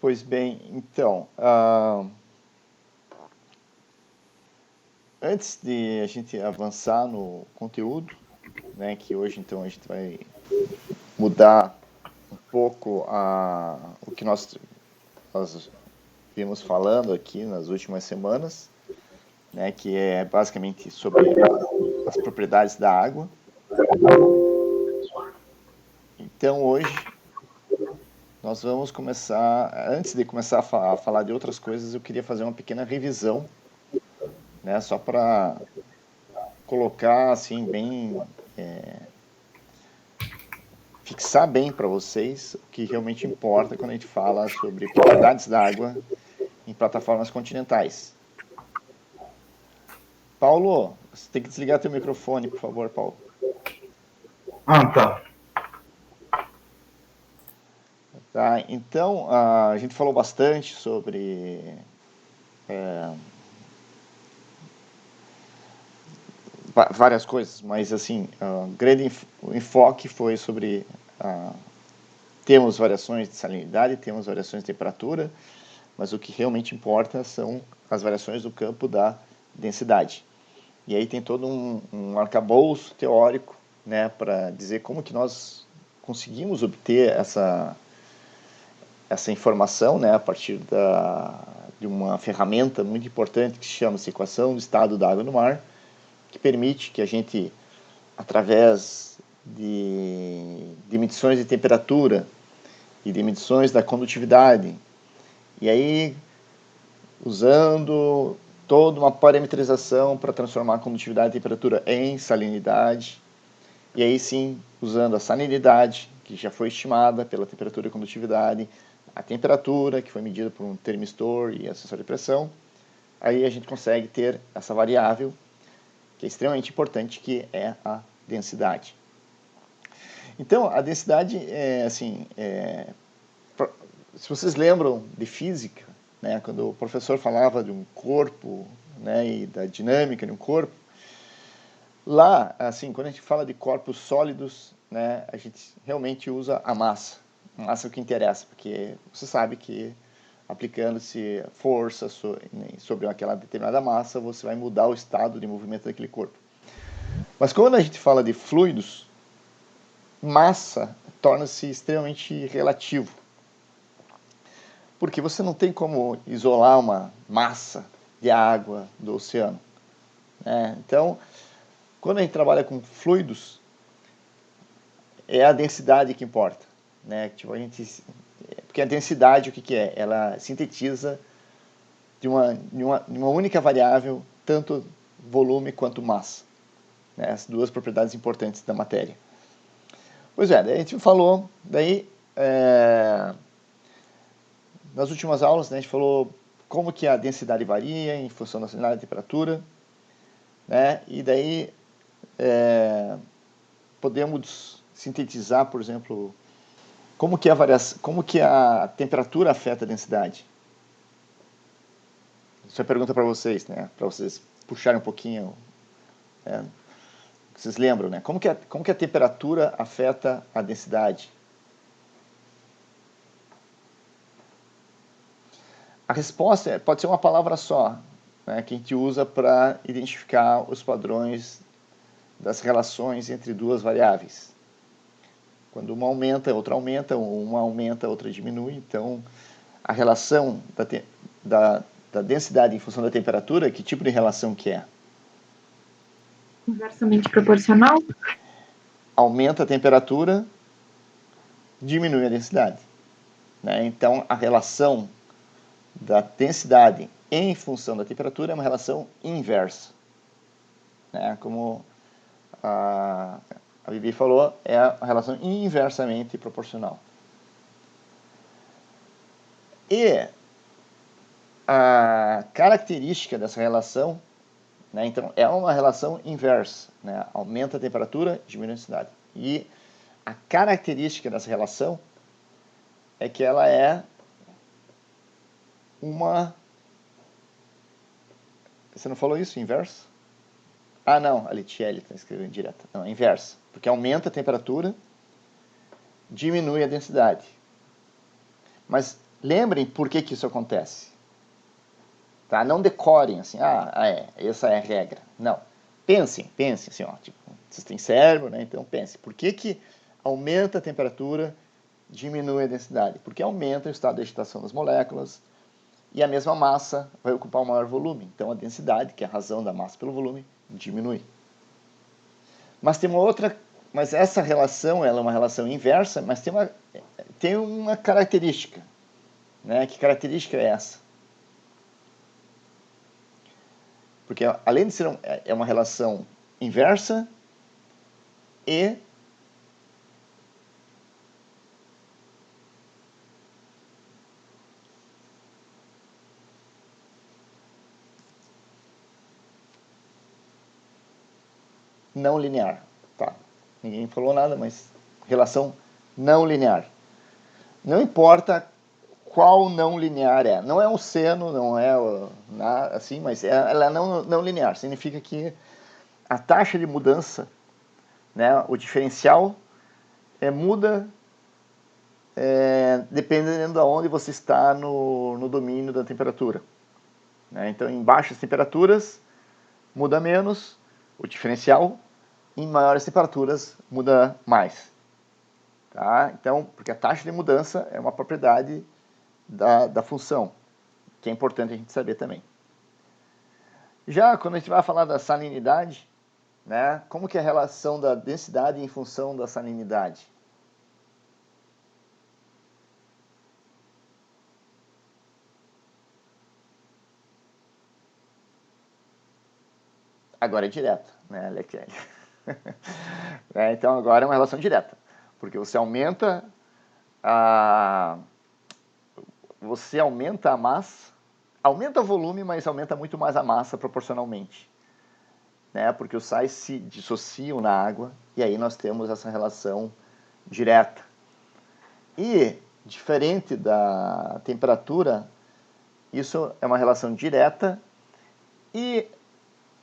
Pois bem, então, antes de a gente avançar no conteúdo, né, que hoje então a gente vai mudar um pouco o que nós vimos falando aqui nas últimas semanas, né, que é basicamente sobre as propriedades da água. Então hoje nós vamos começar, antes de começar a falar de outras coisas, eu queria fazer uma pequena revisão, né, só para colocar assim bem, fixar bem para vocês o que realmente importa quando a gente fala sobre propriedades da água em plataformas continentais. Paulo, você tem que desligar teu microfone, por favor, Paulo. Tá. Tá, então, a gente falou bastante sobre várias coisas, mas assim, o grande enfoque foi sobre temos variações de salinidade, temos variações de temperatura, mas o que realmente importa são as variações do campo da densidade. E aí tem todo um arcabouço teórico, né, para dizer como que nós conseguimos obter essa informação, né, a partir de uma ferramenta muito importante que se chama-se equação do estado da água no mar, que permite que a gente, através de medições de temperatura e de medições da condutividade, e aí usando toda uma parametrização para transformar a condutividade e temperatura em salinidade, e aí sim, usando a salinidade, que já foi estimada pela temperatura e condutividade, a temperatura, que foi medida por um termistor e sensor de pressão, aí a gente consegue ter essa variável, que é extremamente importante, que é a densidade. Então, a densidade, se vocês lembram de física, né, quando o professor falava de um corpo, né, e da dinâmica de um corpo, lá, assim, quando a gente fala de corpos sólidos, né, a gente realmente usa a massa. A massa é o que interessa, porque você sabe que aplicando-se força sobre aquela determinada massa, você vai mudar o estado de movimento daquele corpo. Mas quando a gente fala de fluidos, massa torna-se extremamente relativo. Porque você não tem como isolar uma massa de água do oceano, né? Então, quando a gente trabalha com fluidos, é a densidade que importa, né? Tipo, porque a densidade, o que é? Ela sintetiza de uma única variável tanto volume quanto massa, né? As duas propriedades importantes da matéria. Pois é, daí a gente falou, nas últimas aulas, né, a gente falou como que a densidade varia em função da salinidade e temperatura, né? E daí podemos sintetizar, por exemplo, como que a temperatura afeta a densidade. Isso é pergunta para vocês, né? Para vocês puxarem um pouquinho, vocês lembram, né? Como que a temperatura afeta a densidade? A resposta pode ser uma palavra só, né, que a gente usa para identificar os padrões das relações entre duas variáveis. Quando uma aumenta, a outra aumenta, uma aumenta, a outra diminui. Então, a relação da densidade em função da temperatura, que tipo de relação que é? Inversamente proporcional? Aumenta a temperatura, diminui a densidade, né? Então, a relação da densidade em função da temperatura é uma relação inversa, né? Como a Vivi falou, é a relação inversamente proporcional. E a característica dessa relação, né, então, é uma relação inversa, né? Aumenta a temperatura, diminui a densidade. E a característica dessa relação é que ela é uma... Você não falou isso, inverso? Ah, não, a Litielli está escrevendo direto. Não, é inversa, porque aumenta a temperatura, diminui a densidade. Mas lembrem por que isso acontece. Tá? Não decorem assim, essa é a regra. Não. Pensem assim, ó, tipo, vocês têm cérebro, né? Então pensem, por que aumenta a temperatura, diminui a densidade? Porque aumenta o estado de agitação das moléculas e a mesma massa vai ocupar um maior volume. Então a densidade, que é a razão da massa pelo volume, diminui. Mas tem uma outra, mas essa relação, ela é uma relação inversa, mas tem uma característica, né? Que característica é essa? Porque além de ser uma relação inversa e não linear. Tá. Ninguém falou nada, mas relação não linear. Não importa qual não linear é. Não é um seno, não é assim, mas ela é não linear. Significa que a taxa de mudança, né, o diferencial, muda dependendo de onde você está no domínio da temperatura. Né? Então, em baixas temperaturas, muda menos o diferencial, em maiores temperaturas, muda mais. Tá? Então, porque a taxa de mudança é uma propriedade da função, que é importante a gente saber também. Já quando a gente vai falar da salinidade, né, como que é a relação da densidade em função da salinidade? Agora é direta, né, Leclerc? Então agora é uma relação direta, porque você aumenta a massa, aumenta o volume, mas aumenta muito mais a massa proporcionalmente, né? Porque os sais se dissociam na água e aí nós temos essa relação direta. E diferente da temperatura, isso é uma relação direta e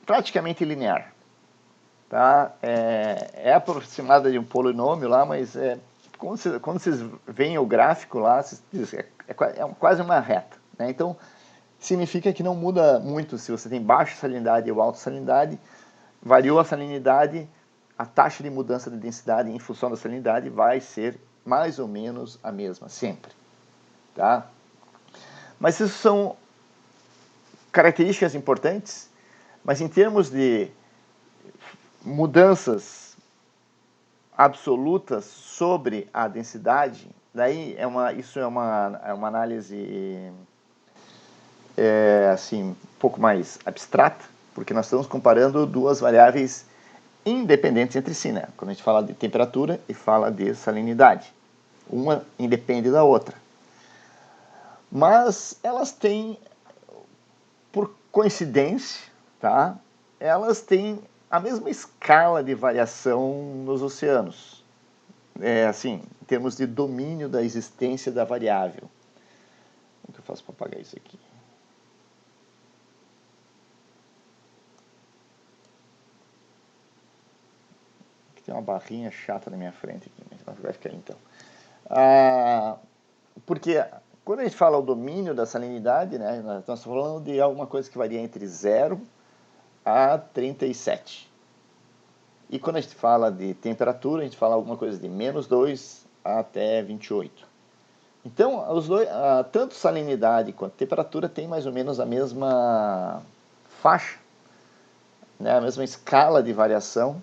praticamente linear. Tá? É aproximada de um polinômio lá, mas quando vocês veem o gráfico lá, é quase uma reta. Né? Então, significa que não muda muito se você tem baixa salinidade ou alta salinidade. Variou a salinidade, a taxa de mudança de densidade em função da salinidade vai ser mais ou menos a mesma, sempre. Tá? Mas isso são características importantes, mas em termos de mudanças absolutas sobre a densidade, daí isso é uma análise assim, um pouco mais abstrata, porque nós estamos comparando duas variáveis independentes entre si, né? Quando a gente fala de temperatura e fala de salinidade. Uma independe da outra. Mas elas têm, por coincidência, tá? Elas têm a mesma escala de variação nos oceanos. Assim, em termos de domínio da existência da variável. Como que eu faço para apagar isso aqui? Aqui tem uma barrinha chata na minha frente, aqui, mas vai ficar então. Porque quando a gente fala o domínio da salinidade, né, nós estamos falando de alguma coisa que varia entre 0 a 37. E quando a gente fala de temperatura, a gente fala alguma coisa de -2 até 28. Então, tanto salinidade quanto temperatura tem mais ou menos a mesma faixa, né, a mesma escala de variação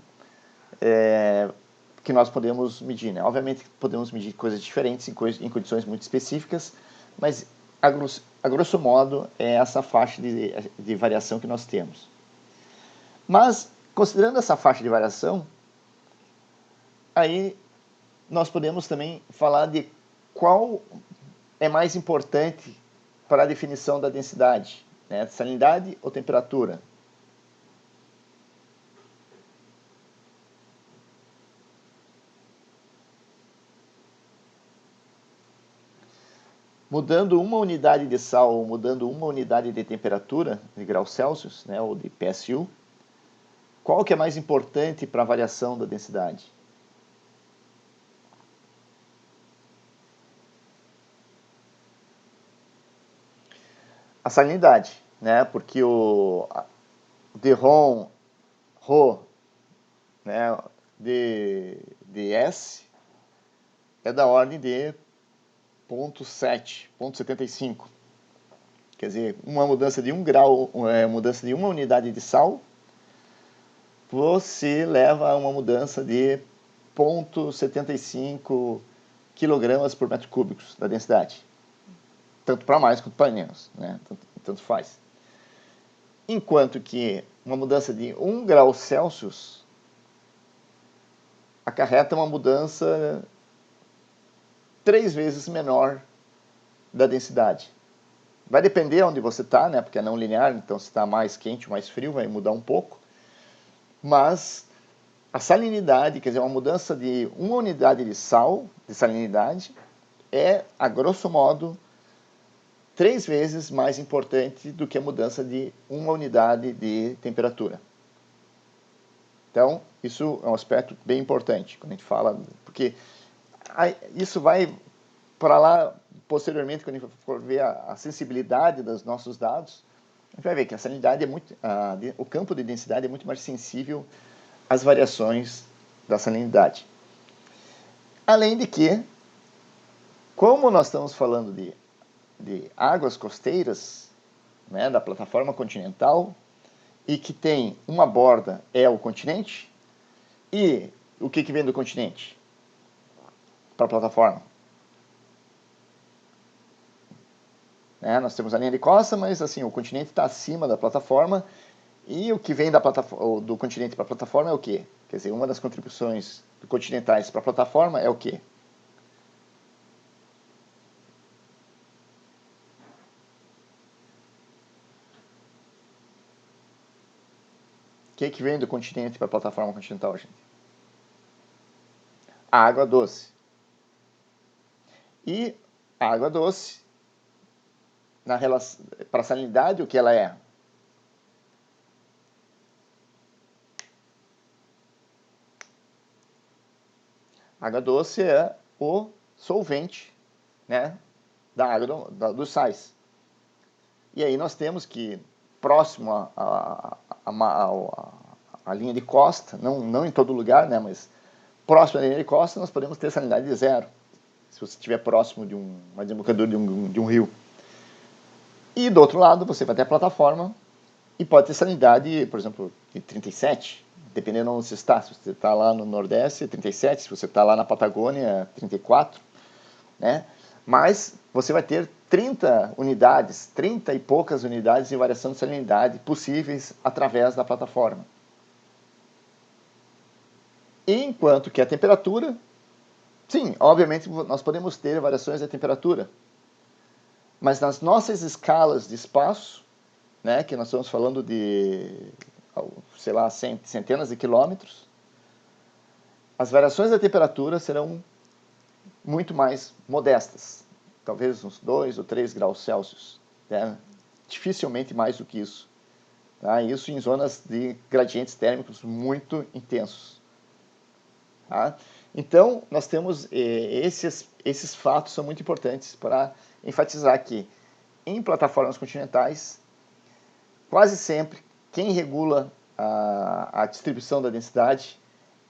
que nós podemos medir. Né? Obviamente podemos medir coisas diferentes em condições muito específicas, mas a grosso modo é essa faixa de variação que nós temos. Mas, considerando essa faixa de variação, aí nós podemos também falar de qual é mais importante para a definição da densidade, né? Salinidade ou temperatura? Mudando uma unidade de sal ou mudando uma unidade de temperatura, de graus Celsius, né, ou de PSU, qual que é mais importante para a variação da densidade? a salinidade, né? Porque o DROM, Rho, né, ds é da ordem de 0,7, 0,75. Quer dizer, uma mudança de 1 grau, mudança de 1 unidade de sal, você leva a uma mudança de 0,75 kg por metro cúbico da densidade. Tanto para mais quanto para menos, né? Tanto faz. Enquanto que uma mudança de 1 grau Celsius acarreta uma mudança 3 vezes menor da densidade. Vai depender onde você está, né? Porque é não linear, então se está mais quente ou mais frio, vai mudar um pouco. Mas a salinidade, quer dizer, uma mudança de 1 unidade de sal, de salinidade, é, a grosso modo, 3 vezes mais importante do que a mudança de 1 unidade de temperatura. Então, isso é um aspecto bem importante quando a gente fala, porque isso vai para lá, posteriormente, quando a gente for ver a sensibilidade dos nossos dados, a gente vai ver que a salinidade é muito, o campo de densidade é muito mais sensível às variações da salinidade. Além de que, como nós estamos falando de águas costeiras, né, da plataforma continental, e que tem uma borda, é o continente, e o que vem do continente para a plataforma? Nós temos a linha de costa, mas assim, o continente está acima da plataforma, e o que vem do continente para a plataforma é o quê? Quer dizer, uma das contribuições continentais para a plataforma é o quê? O que vem do continente para a plataforma continental, gente? A água doce. E a água doce, para a salinidade, o que ela é? A água doce é o solvente, né, da água dos sais. E aí nós temos que, próximo à linha de costa, não em todo lugar, né, mas próximo à linha de costa, nós podemos ter salinidade de 0, se você estiver próximo de uma desembocadura de um rio. E do outro lado, você vai ter a plataforma e pode ter salinidade, por exemplo, de 37, dependendo de onde você está. Se você está lá no Nordeste, 37, se você está lá na Patagônia, 34, né? Mas você vai ter 30 unidades, 30 e poucas unidades de variação de salinidade possíveis através da plataforma. Enquanto que a temperatura, sim, obviamente nós podemos ter variações da temperatura, mas nas nossas escalas de espaço, né, que nós estamos falando de, sei lá, centenas de quilômetros, as variações da temperatura serão muito mais modestas, talvez uns 2 ou 3 graus Celsius, né? Dificilmente mais do que isso. Tá? Isso em zonas de gradientes térmicos muito intensos. Tá? Então, nós temos esses fatos são muito importantes para enfatizar que em plataformas continentais, quase sempre, quem regula a distribuição da densidade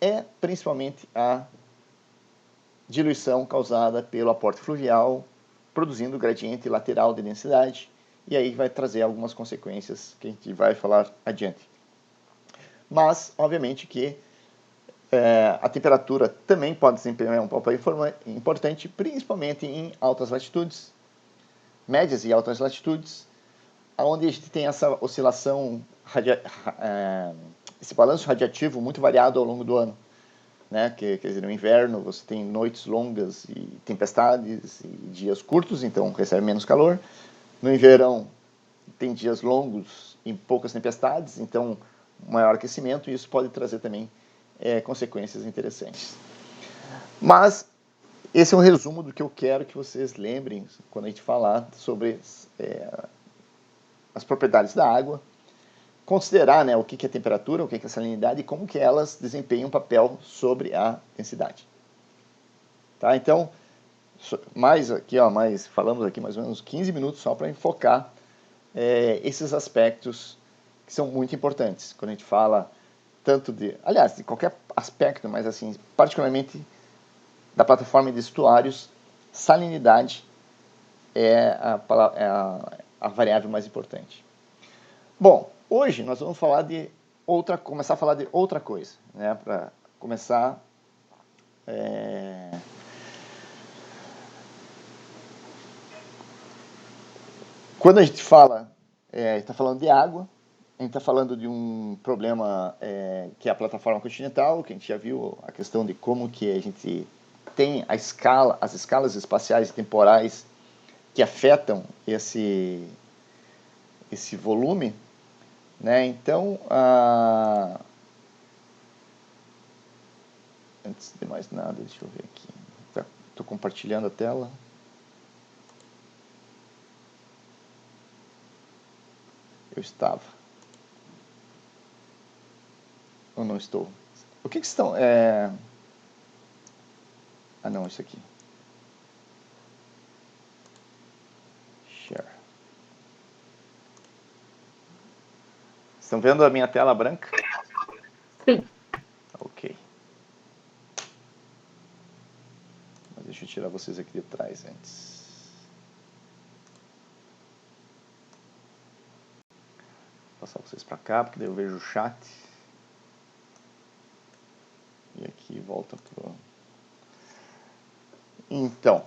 é principalmente a diluição causada pelo aporte fluvial, produzindo gradiente lateral de densidade, e aí vai trazer algumas consequências que a gente vai falar adiante. Mas, obviamente que a temperatura também pode desempenhar um papel importante, principalmente em altas latitudes, médias e altas latitudes, onde a gente tem essa oscilação, esse balanço radiativo muito variado ao longo do ano. Né? Quer dizer, no inverno você tem noites longas e tempestades e dias curtos, então recebe menos calor. No verão tem dias longos e poucas tempestades, então maior aquecimento, e isso pode trazer também consequências interessantes. Mas esse é um resumo do que eu quero que vocês lembrem quando a gente falar sobre as propriedades da água, considerar, né, o que é temperatura, o que é salinidade e como que elas desempenham um papel sobre a densidade. Tá? Então, falamos aqui mais ou menos 15 minutos só para enfocar esses aspectos que são muito importantes quando a gente fala tanto de, aliás, de qualquer aspecto, mas assim, particularmente da plataforma de estuários, salinidade é a variável mais importante. Bom, hoje nós vamos falar de começar a falar de outra coisa, né? Para começar quando a gente fala, está falando de água, a gente está falando de um problema que é a plataforma continental, que a gente já viu a questão de como que a gente tem as escalas espaciais e temporais que afetam esse volume, né? Então, antes de mais nada, deixa eu ver aqui. Estou compartilhando a tela. Eu estava. Ou não estou? O que estão... Ah, não, isso aqui. Share. Estão vendo a minha tela branca? Sim. Ok. Mas deixa eu tirar vocês aqui de trás antes. Vou passar vocês para cá, porque daí eu vejo o chat. E aqui volta pro... Então,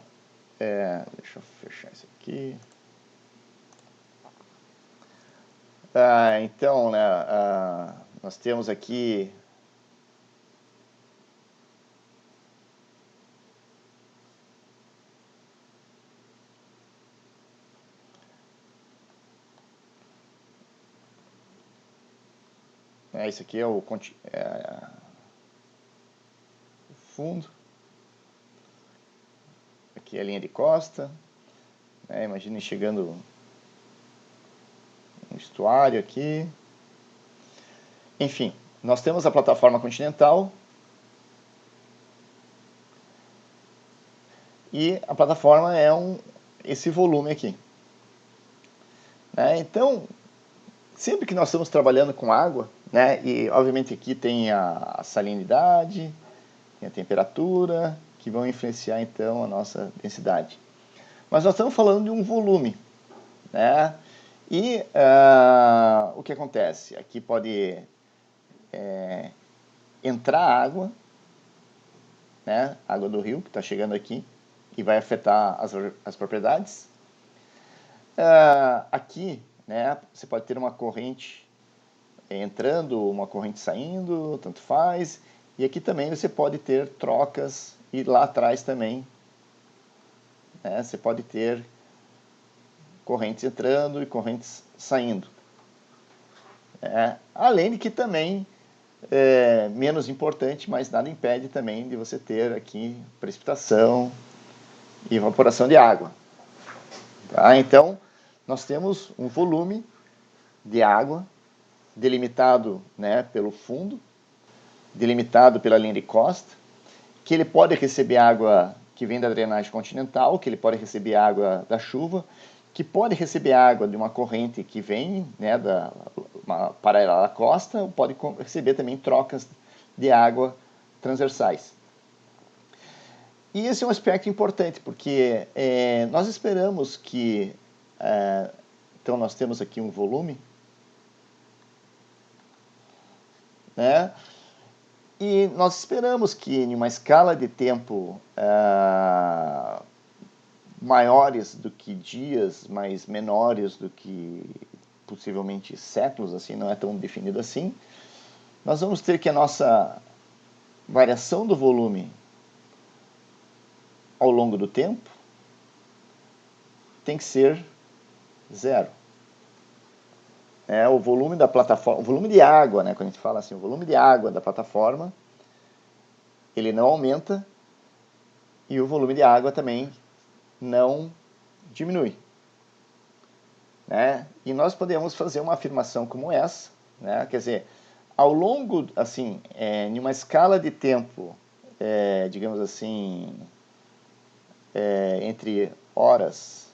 deixa eu fechar isso aqui. Então, né, nós temos aqui esse aqui é o fundo. Aqui é a linha de costa. Imaginem chegando um estuário aqui. Enfim, nós temos a plataforma continental. E a plataforma é esse volume aqui. Então, sempre que nós estamos trabalhando com água, né, e obviamente aqui tem a salinidade, tem a temperatura, que vão influenciar então a nossa densidade. Mas nós estamos falando de um volume, né? E o que acontece? Aqui pode entrar água, né? Água do rio que está chegando aqui e vai afetar as propriedades. Aqui, né? Você pode ter uma corrente entrando, uma corrente saindo, tanto faz. E aqui também você pode ter trocas e lá atrás também, né? Você pode ter correntes entrando e correntes saindo. Além de que também menos importante, mas nada impede também de você ter aqui precipitação e evaporação de água. Tá? Então, nós temos um volume de água delimitado, né, pelo fundo, delimitado pela linha de costa, que ele pode receber água que vem da drenagem continental, que ele pode receber água da chuva, que pode receber água de uma corrente que vem, né, paralela à costa, ou pode receber também trocas de água transversais. E esse é um aspecto importante, porque nós esperamos que... então, nós temos aqui um volume, né? E nós esperamos que em uma escala de tempo maiores do que dias, mas menores do que possivelmente séculos, assim, não é tão definido assim, nós vamos ter que a nossa variação do volume ao longo do tempo tem que ser zero. O volume da plataforma, o volume de água, né, quando a gente fala assim, o volume de água da plataforma, ele não aumenta e o volume de água também não diminui. E nós podemos fazer uma afirmação como essa, né? Quer dizer, ao longo, assim, em uma escala de tempo, digamos assim, entre horas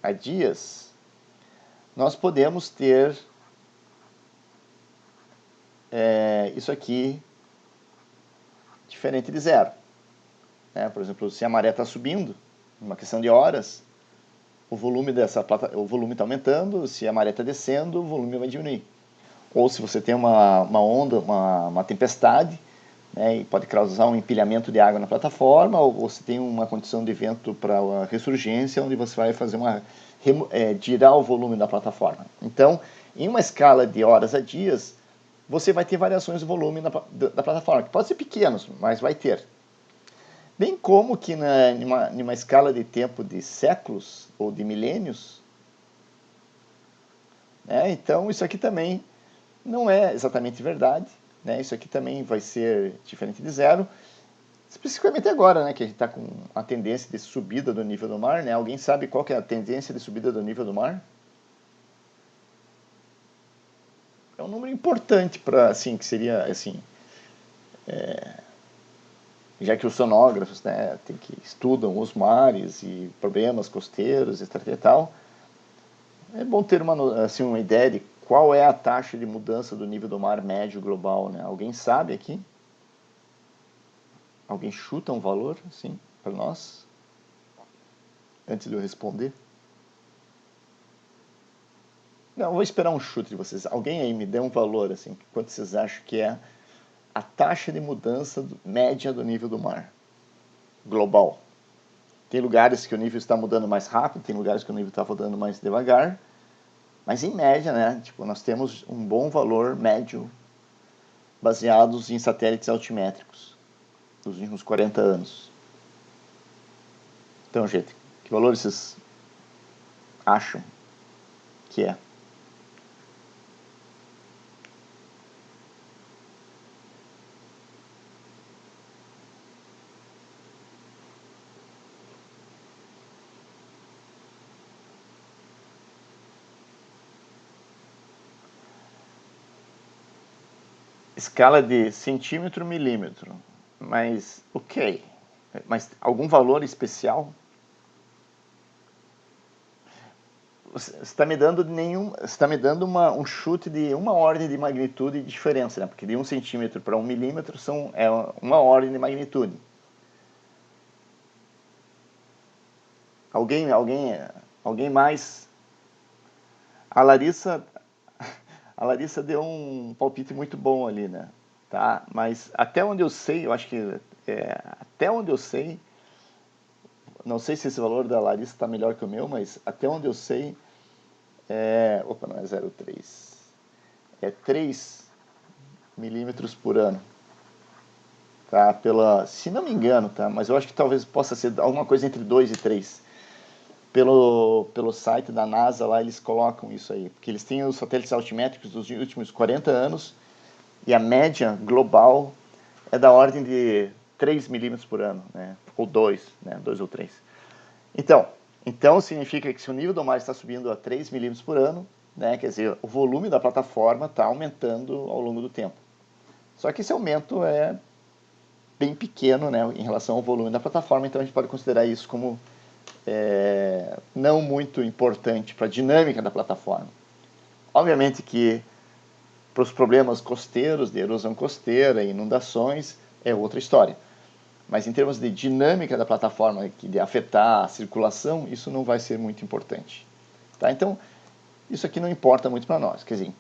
a dias, nós podemos ter isso aqui diferente de zero. Por exemplo, se a maré está subindo, uma questão de horas, o volume está aumentando, se a maré está descendo, o volume vai diminuir. Ou se você tem uma onda, uma tempestade, e pode causar um empilhamento de água na plataforma, ou você tem uma condição de vento para a ressurgência, onde você vai fazer girar o volume da plataforma. Então, em uma escala de horas a dias, você vai ter variações do volume da plataforma, que pode ser pequenos, mas vai ter. Bem como que numa escala de tempo de séculos ou de milênios, então isso aqui também não é exatamente verdade, isso aqui também vai ser diferente de zero, especificamente agora, que a gente está com a tendência de subida do nível do mar, Alguém sabe qual que é a tendência de subida do nível do mar? É um número importante para, assim, que seria, assim, já que os sonógrafos, estudam os mares e problemas costeiros, etc e tal, é bom ter uma ideia de qual é a taxa de mudança do nível do mar médio global, Alguém sabe aqui? Alguém chuta um valor, assim, para nós? Antes de eu responder? Não, vou esperar um chute de vocês. Alguém aí me dê um valor, assim, quanto vocês acham que é a taxa de mudança média do nível do mar global? Tem lugares que o nível está mudando mais rápido, tem lugares que o nível está mudando mais devagar, mas em média, nós temos um bom valor médio baseados em satélites altimétricos dos últimos 40 anos. Então, gente, que valor vocês acham que é? Escala de centímetro, milímetro. Mas, ok. Mas algum valor especial? Você está me dando um chute de uma ordem de magnitude de diferença, Porque de 1 centímetro para 1 milímetro é uma ordem de magnitude. Alguém mais? A Larissa deu um palpite muito bom ali, Tá? Mas até onde eu sei, eu acho que até onde eu sei, não sei se esse valor da Larissa está melhor que o meu, mas até onde eu sei opa, não é 0,3. É 3 milímetros por ano. Tá? Se não me engano, tá? Mas eu acho que talvez possa ser alguma coisa entre 2 e 3. Pelo site da NASA lá, eles colocam isso aí. Porque eles têm os satélites altimétricos dos últimos 40 anos e a média global é da ordem de 3 milímetros por ano, ou 2, 2 ou 3. Então significa que se o nível do mar está subindo a 3 milímetros por ano, quer dizer, o volume da plataforma está aumentando ao longo do tempo. Só que esse aumento é bem pequeno, em relação ao volume da plataforma, então a gente pode considerar isso como não muito importante para a dinâmica da plataforma. Obviamente que para os problemas costeiros, de erosão costeira e inundações, é outra história. Mas em termos de dinâmica da plataforma, de afetar a circulação, isso não vai ser muito importante. Tá? Então, isso aqui não importa muito para nós. Quer dizer,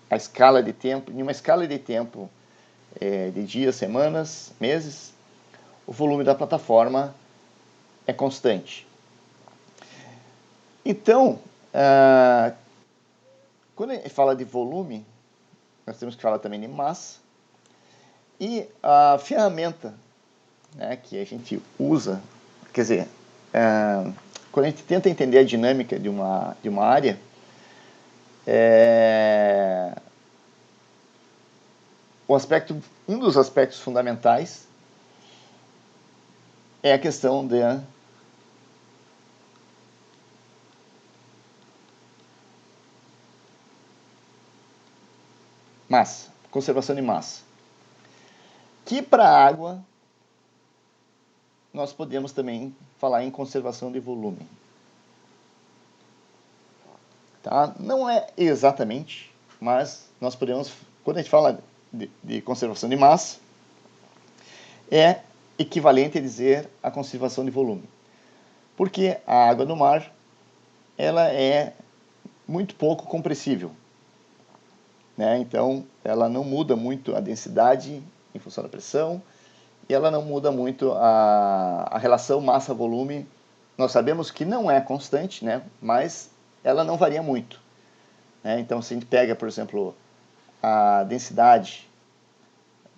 a escala de tempo, em uma escala de tempo de dias, semanas, meses, o volume da plataforma é constante. Então, quando a gente fala de volume, nós temos que falar também de massa. E a ferramenta que a gente usa, quer dizer, quando a gente tenta entender a dinâmica de uma área, um dos aspectos fundamentais é a questão da massa, conservação de massa. Que para a água nós podemos também falar em conservação de volume. Tá? Não é exatamente, mas nós podemos, quando a gente fala de conservação de massa, é equivalente a dizer a conservação de volume. Porque a água do mar, ela é muito pouco compressível, né? Então, ela não muda muito a densidade em função da pressão, e ela não muda muito a relação massa-volume. Nós sabemos que não é constante, né? Mas ela não varia muito, né? Então, se a gente pega, por exemplo, a densidade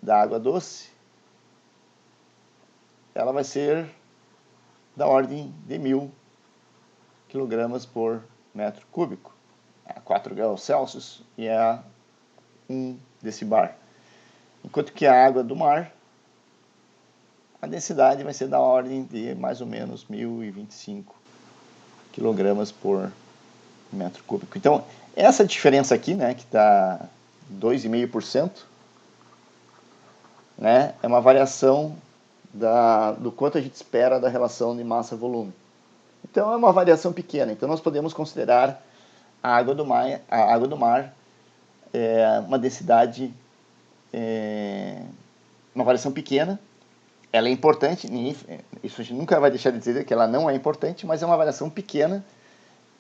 da água doce, ela vai ser da ordem de 1000 kg por metro cúbico, a 4 graus Celsius e a 1 decibar. Enquanto que a água do mar, a densidade vai ser da ordem de mais ou menos 1025 kg por metro cúbico. Então, essa diferença aqui, né, que está 2,5%, né, é uma variação do quanto a gente espera da relação de massa-volume. Então, é uma variação pequena. Então, nós podemos considerar a água do mar uma densidade, uma variação pequena. Ela é importante, isso a gente nunca vai deixar de dizer que ela não é importante, mas é uma variação pequena,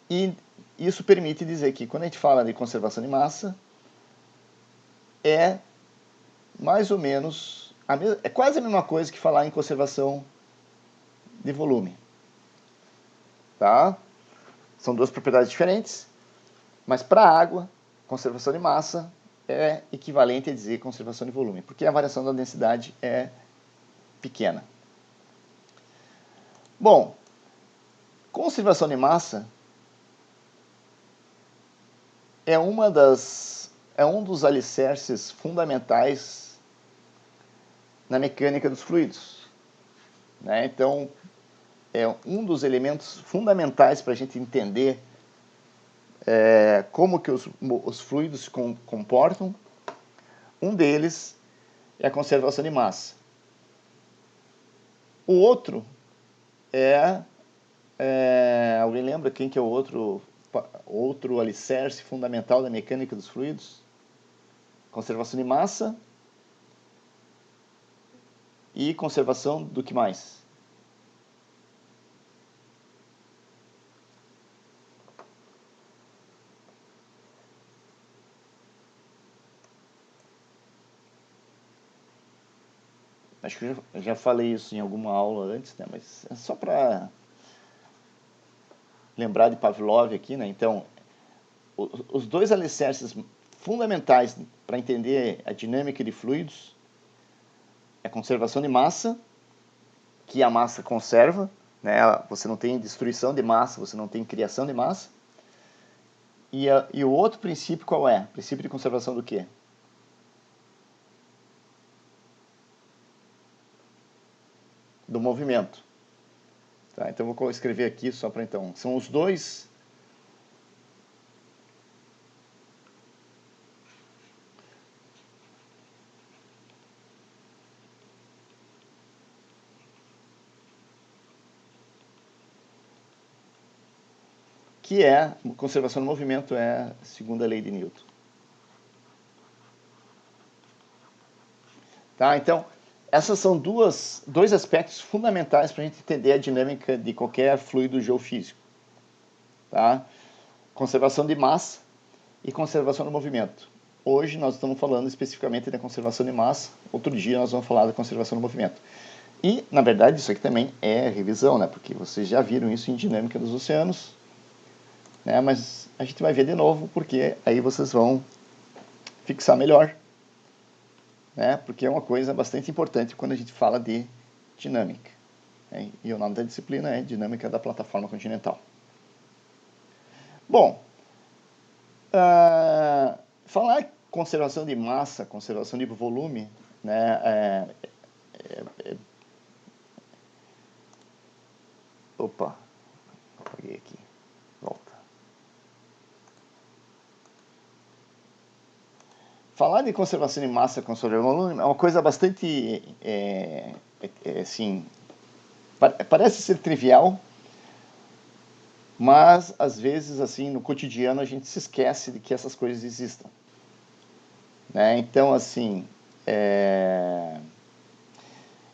e isso permite dizer que quando a gente fala de conservação de massa, é mais ou menos, é quase a mesma coisa que falar em conservação de volume. Tá? São duas propriedades diferentes, mas para a água, conservação de massa é equivalente a dizer conservação de volume, porque a variação da densidade é pequena. Bom, conservação de massa é um dos alicerces fundamentais na mecânica dos fluidos, né? Então, é um dos elementos fundamentais para a gente entender como que os fluidos se comportam. Um deles é a conservação de massa. O outro alguém lembra quem que é o outro alicerce fundamental da mecânica dos fluidos? Conservação de massa e conservação do que mais? Acho que eu já falei isso em alguma aula antes, né? Mas é só para lembrar de Pavlov aqui, né? Então, os dois alicerces fundamentais para entender a dinâmica de fluidos é a conservação de massa, que a massa conserva, né? Você não tem destruição de massa, você não tem criação de massa. E o outro princípio qual é? Princípio de conservação do quê? Do movimento. Tá, então vou escrever aqui só para então. São os dois que é conservação do movimento, é a segunda lei de Newton. Tá, então essas são dois aspectos fundamentais para a gente entender a dinâmica de qualquer fluido geofísico. Tá? Conservação de massa e conservação do movimento. Hoje nós estamos falando especificamente da conservação de massa, outro dia nós vamos falar da conservação do movimento. E, na verdade, isso aqui também é revisão, né? Porque vocês já viram isso em dinâmica dos oceanos, né? Mas a gente vai ver de novo, porque aí vocês vão fixar melhor, né? Porque é uma coisa bastante importante quando a gente fala de dinâmica, né? E o nome da disciplina é Dinâmica da Plataforma Continental. Bom, falar conservação de massa, conservação de volume, né? Opa, apaguei aqui, volta. Falar de conservação de massa, conservação de volume é uma coisa bastante, assim, parece ser trivial, Mas, às vezes, assim, no cotidiano, a gente se esquece de que essas coisas existam. Né? Então, assim,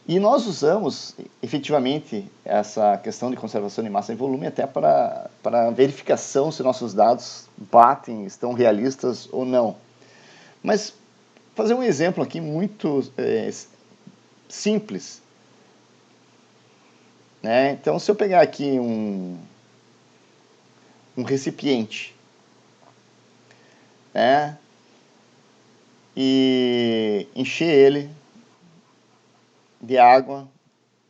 e nós usamos efetivamente essa questão de conservação de massa e volume até para verificação se nossos dados batem, estão realistas ou não. Mas fazer um exemplo aqui muito simples. Né? Então, se eu pegar aqui um recipiente, né, e encher ele de água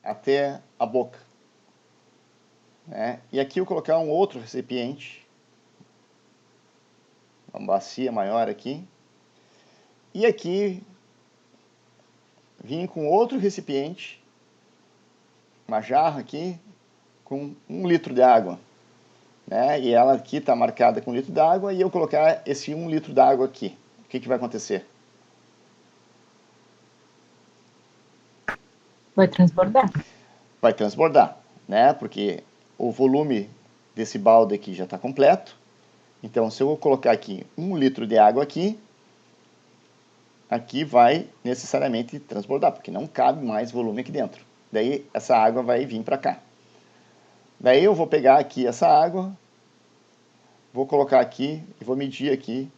até a boca, né, e aqui eu colocar um outro recipiente, uma bacia maior aqui, e aqui vim com outro recipiente, uma jarra aqui, com 1 litro de água, né, e ela aqui está marcada com 1 litro de água, e eu colocar esse 1 litro de água aqui, o que vai acontecer? Vai transbordar. Vai transbordar, né? Porque o volume desse balde aqui já está completo. Então, se eu colocar aqui 1 litro de água aqui vai necessariamente transbordar, porque não cabe mais volume aqui dentro. Daí, essa água vai vir para cá. Daí, eu vou pegar aqui essa água, vou colocar aqui e vou medir aqui.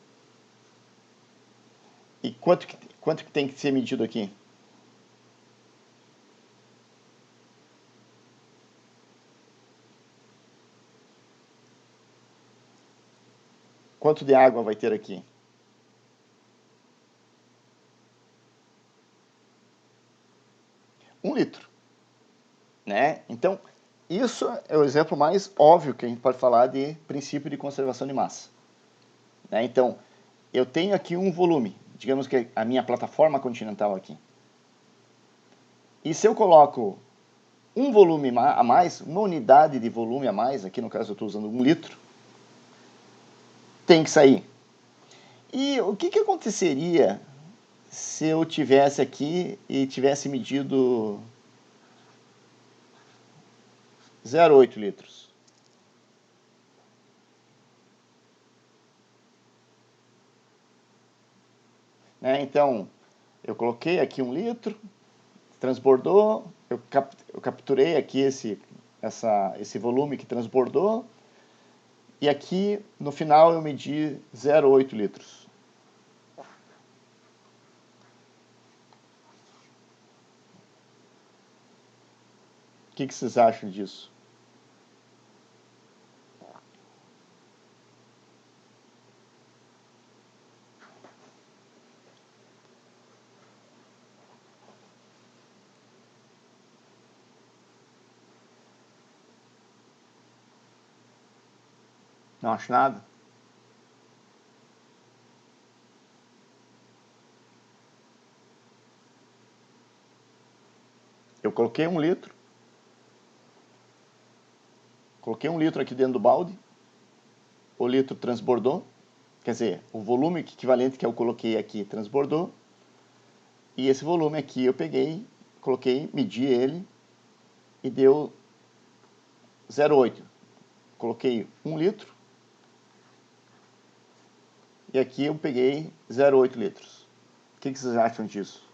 E quanto que tem que ser medido aqui? Quanto de água vai ter aqui? 1 litro. Né? Então, isso é o exemplo mais óbvio que a gente pode falar de princípio de conservação de massa. Né? Então, eu tenho aqui um volume, digamos que a minha plataforma continental aqui. E se eu coloco um volume a mais, uma unidade de volume a mais, aqui no caso eu estou usando 1 litro, tem que sair. E o que aconteceria se eu tivesse aqui e tivesse medido 0,8 litros? Né? Então, eu coloquei aqui 1 litro, transbordou, eu capturei aqui esse volume que transbordou, e aqui no final eu medi 0,8 litros. O que vocês acham disso? Não acho nada? Eu coloquei 1 litro. Coloquei 1 litro aqui dentro do balde. O litro transbordou. Quer dizer, o volume equivalente que eu coloquei aqui transbordou. E esse volume aqui eu peguei, coloquei, medi ele e deu 0,8. Coloquei 1 litro. E aqui eu peguei 0,8 litros. O que vocês acham disso?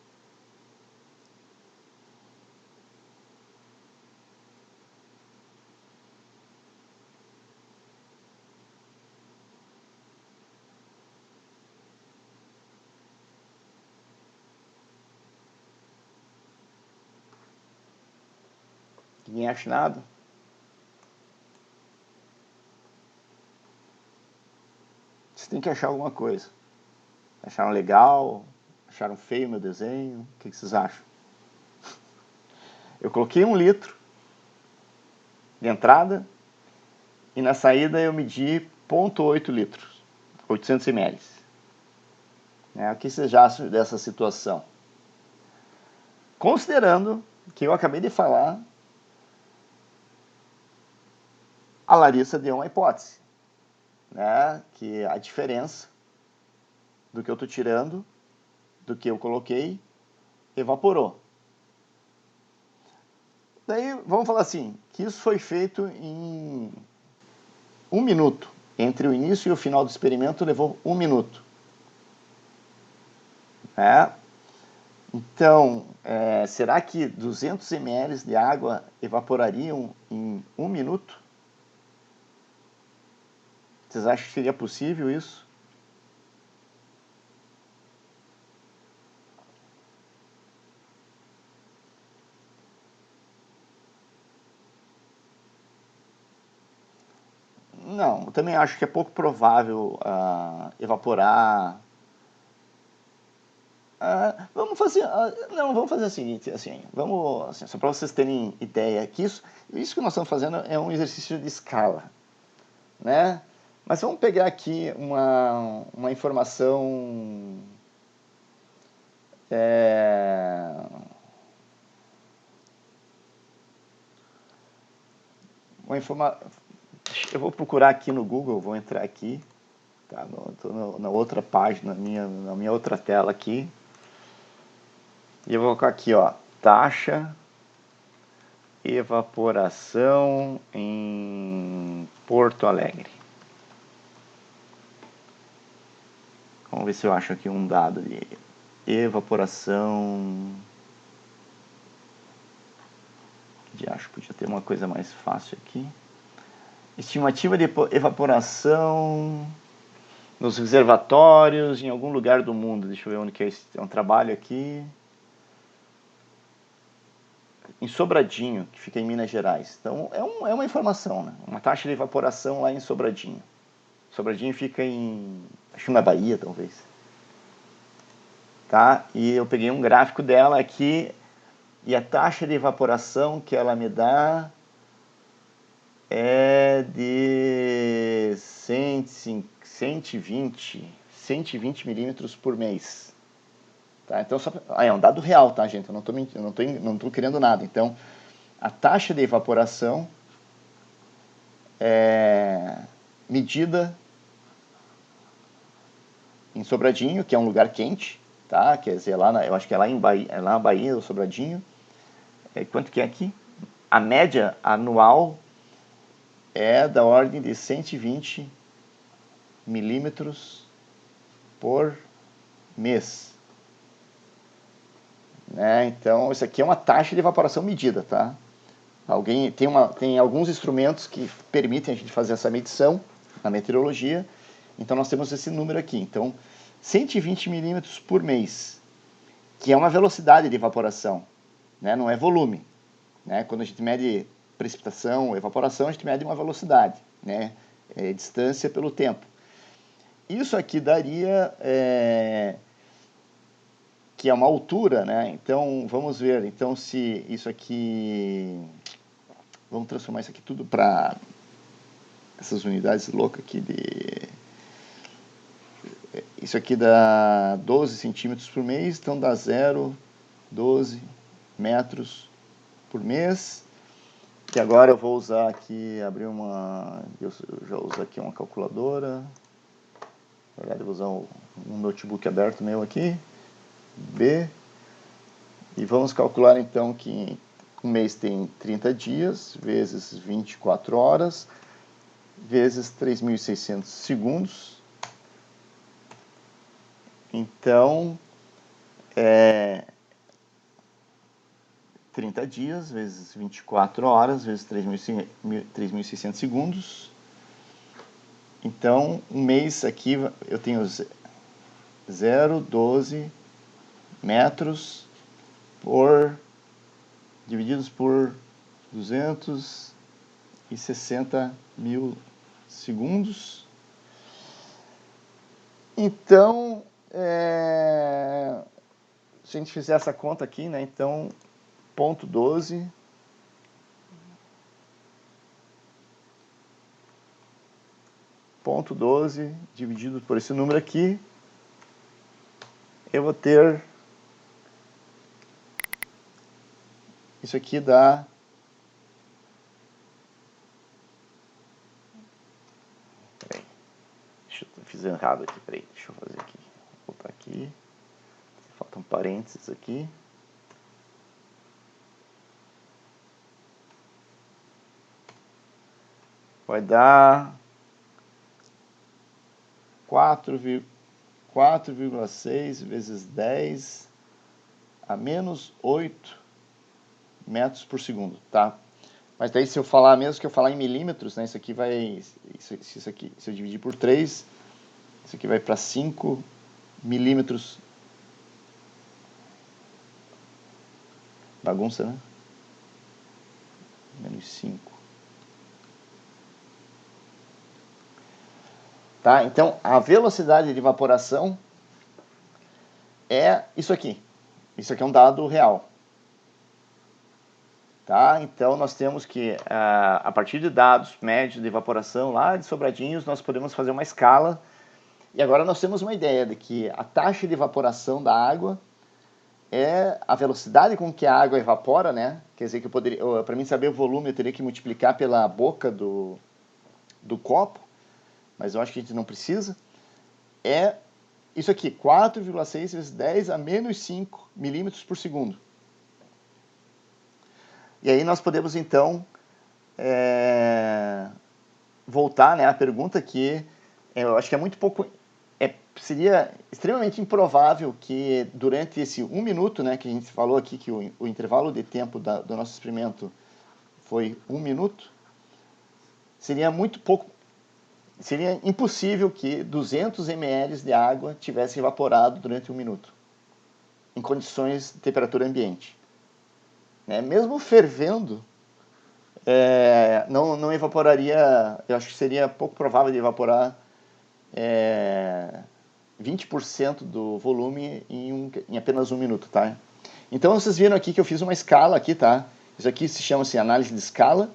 Ninguém acha nada? Você tem que achar alguma coisa. Acharam legal? Acharam feio meu desenho? O que vocês acham? Eu coloquei 1 litro de entrada e na saída eu medi 0,8 litros, 800 ml. O que vocês acham dessa situação? Considerando que eu acabei de falar, a Larissa deu uma hipótese, né? Que a diferença do que eu estou tirando, do que eu coloquei, evaporou. Daí, vamos falar assim, que isso foi feito em 1 minuto. Entre o início e o final do experimento levou 1 minuto. Então, será que 200 ml de água evaporariam em 1 minuto? Vocês acham que seria possível isso? Não, eu também acho que é pouco provável evaporar. Vamos fazer, não, vamos fazer o seguinte, assim, vamos, assim, só para vocês terem ideia que isso que nós estamos fazendo é um exercício de escala, né? Mas vamos pegar aqui uma informação, eu vou procurar aqui no Google, vou entrar aqui, tá? Na outra página, na minha outra tela aqui, e eu vou colocar aqui, ó, taxa evaporação em Porto Alegre. Vamos ver se eu acho aqui um dado de evaporação. Acho que podia ter uma coisa mais fácil aqui. Estimativa de evaporação nos reservatórios em algum lugar do mundo. Deixa eu ver onde que é um trabalho aqui. Em Sobradinho, que fica em Minas Gerais. Então é uma informação, né? Uma taxa de evaporação lá em Sobradinho. Sobradinho fica acho que na Bahia, talvez. Tá? E eu peguei um gráfico dela aqui e a taxa de evaporação que ela me dá é de 120 milímetros por mês. Tá? Então, é um dado real, tá, gente? Eu não estou criando nada. Então, a taxa de evaporação é medida em Sobradinho, que é um lugar quente, tá? Quer dizer, eu acho que é lá na Bahia, o Sobradinho. Quanto que é aqui? A média anual é da ordem de 120 milímetros por mês. Né? Então, isso aqui é uma taxa de evaporação medida, tá? Tem alguns instrumentos que permitem a gente fazer essa medição na meteorologia. Então, nós temos esse número aqui. Então, 120 milímetros por mês, que é uma velocidade de evaporação, né? Não é volume. Né? Quando a gente mede precipitação, evaporação, a gente mede uma velocidade, né? Distância pelo tempo. Isso aqui daria, que é uma altura, né? Então, vamos ver, então se isso aqui, vamos transformar isso aqui tudo para essas unidades loucas aqui isso aqui dá 12 centímetros por mês, então dá 0,12 metros por mês. E agora eu vou usar aqui, eu já uso aqui uma calculadora. Na verdade, eu vou usar um notebook aberto meu aqui, e vamos calcular então que um mês tem 30 dias, vezes 24 horas, vezes 3.600 segundos. Então, 30 dias, vezes 24 horas, vezes 3.600 segundos. Então, um mês aqui eu tenho 0,12 metros divididos por 260 mil segundos. Então, se a gente fizer essa conta aqui, né, então, 0,12 dividido por esse número aqui, eu vou ter, isso aqui dá, eu fiz errado aqui, deixa eu fazer aqui, vou voltar aqui, faltam parênteses aqui. Vai dar 4,6 vezes 10 a menos 8 metros por segundo, tá? Mas daí se eu falar, mesmo que eu falar em milímetros, né, isso aqui vai, isso aqui, se eu dividir por 3, isso aqui vai para 5 milímetros. Bagunça, né? Menos 5. Tá? Então, a velocidade de evaporação é isso aqui. Isso aqui é um dado real. Tá? Então, nós temos que, a partir de dados médios de evaporação lá de Sobradinhos, nós podemos fazer uma escala. E agora nós temos uma ideia de que a taxa de evaporação da água é a velocidade com que a água evapora, né? Quer dizer que eu poderia, para mim saber o volume, eu teria que multiplicar pela boca do copo, mas eu acho que a gente não precisa. É isso aqui, 4,6 vezes 10 a menos 5 milímetros por segundo. E aí nós podemos, então, voltar, né, à pergunta que eu acho que é muito pouco... seria extremamente improvável que durante esse 1 minuto, né, que a gente falou aqui que o intervalo de tempo do nosso experimento foi 1 minuto, seria muito pouco... Seria impossível que 200 ml de água tivesse evaporado durante 1 minuto, em condições de temperatura ambiente. Mesmo fervendo, não evaporaria, eu acho que seria pouco provável de evaporar 20% do volume em apenas 1 minuto, tá? Então vocês viram aqui que eu fiz uma escala aqui, tá? Isso aqui se chama-se análise de escala,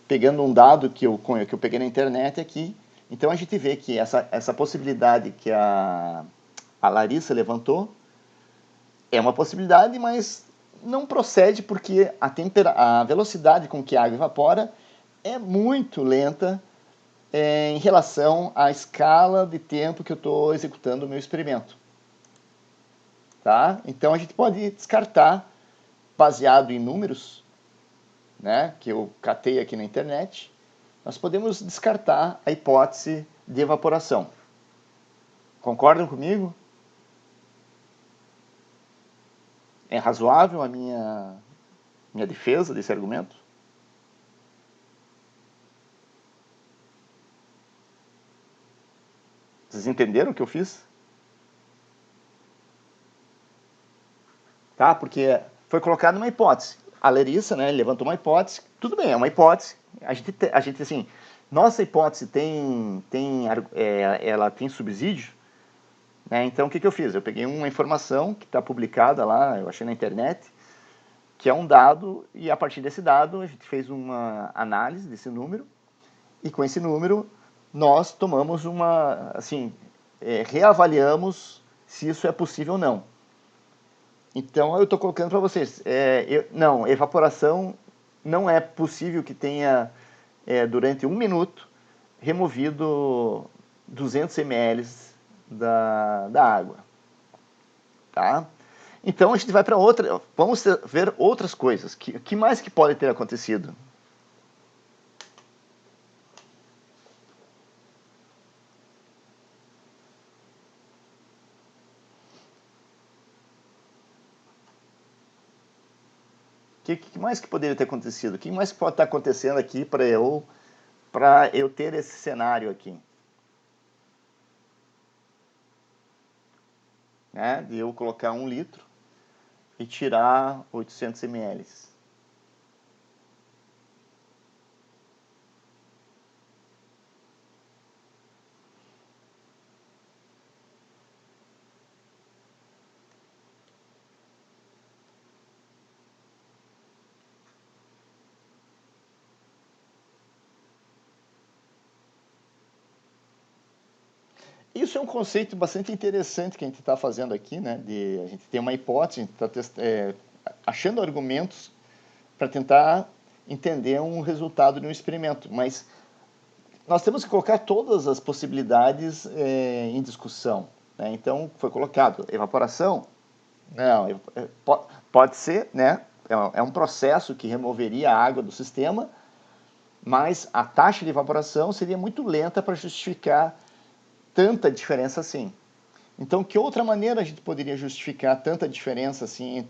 pegando um dado que eu peguei na internet aqui. Então a gente vê que essa possibilidade que a Larissa levantou é uma possibilidade, mas não procede porque a velocidade com que a água evapora é muito lenta em relação à escala de tempo que eu estou executando o meu experimento. Tá? Então a gente pode descartar, baseado em números, né, que eu catei aqui na internet, nós podemos descartar a hipótese de evaporação. Concordam comigo? É razoável a minha defesa desse argumento? Vocês entenderam o que eu fiz? Tá? Porque foi colocado uma hipótese. A Larissa, né, levantou uma hipótese. Tudo bem, é uma hipótese. A gente assim, nossa hipótese ela tem subsídio, né? Então o que eu fiz? Eu peguei uma informação que está publicada lá, eu achei na internet, que é um dado, e a partir desse dado a gente fez uma análise desse número, e com esse número nós tomamos reavaliamos se isso é possível ou não. Então eu estou colocando para vocês, não, evaporação não é possível que tenha, durante 1 minuto, removido 200 ml da água. Tá? Então a gente vai para outra, vamos ver outras coisas. Que mais que pode ter acontecido? Que mais que poderia ter acontecido? O que mais pode estar acontecendo aqui para eu ter esse cenário aqui? Né? De eu colocar 1 litro e tirar 800 ml. Isso é um conceito bastante interessante que a gente está fazendo aqui, né? A gente tem uma hipótese, a gente está achando argumentos para tentar entender um resultado de um experimento, mas nós temos que colocar todas as possibilidades em discussão. Né? Então, foi colocado evaporação? Não, pode ser, né? É um processo que removeria a água do sistema, mas a taxa de evaporação seria muito lenta para justificar tanta diferença assim. Então, que outra maneira a gente poderia justificar tanta diferença assim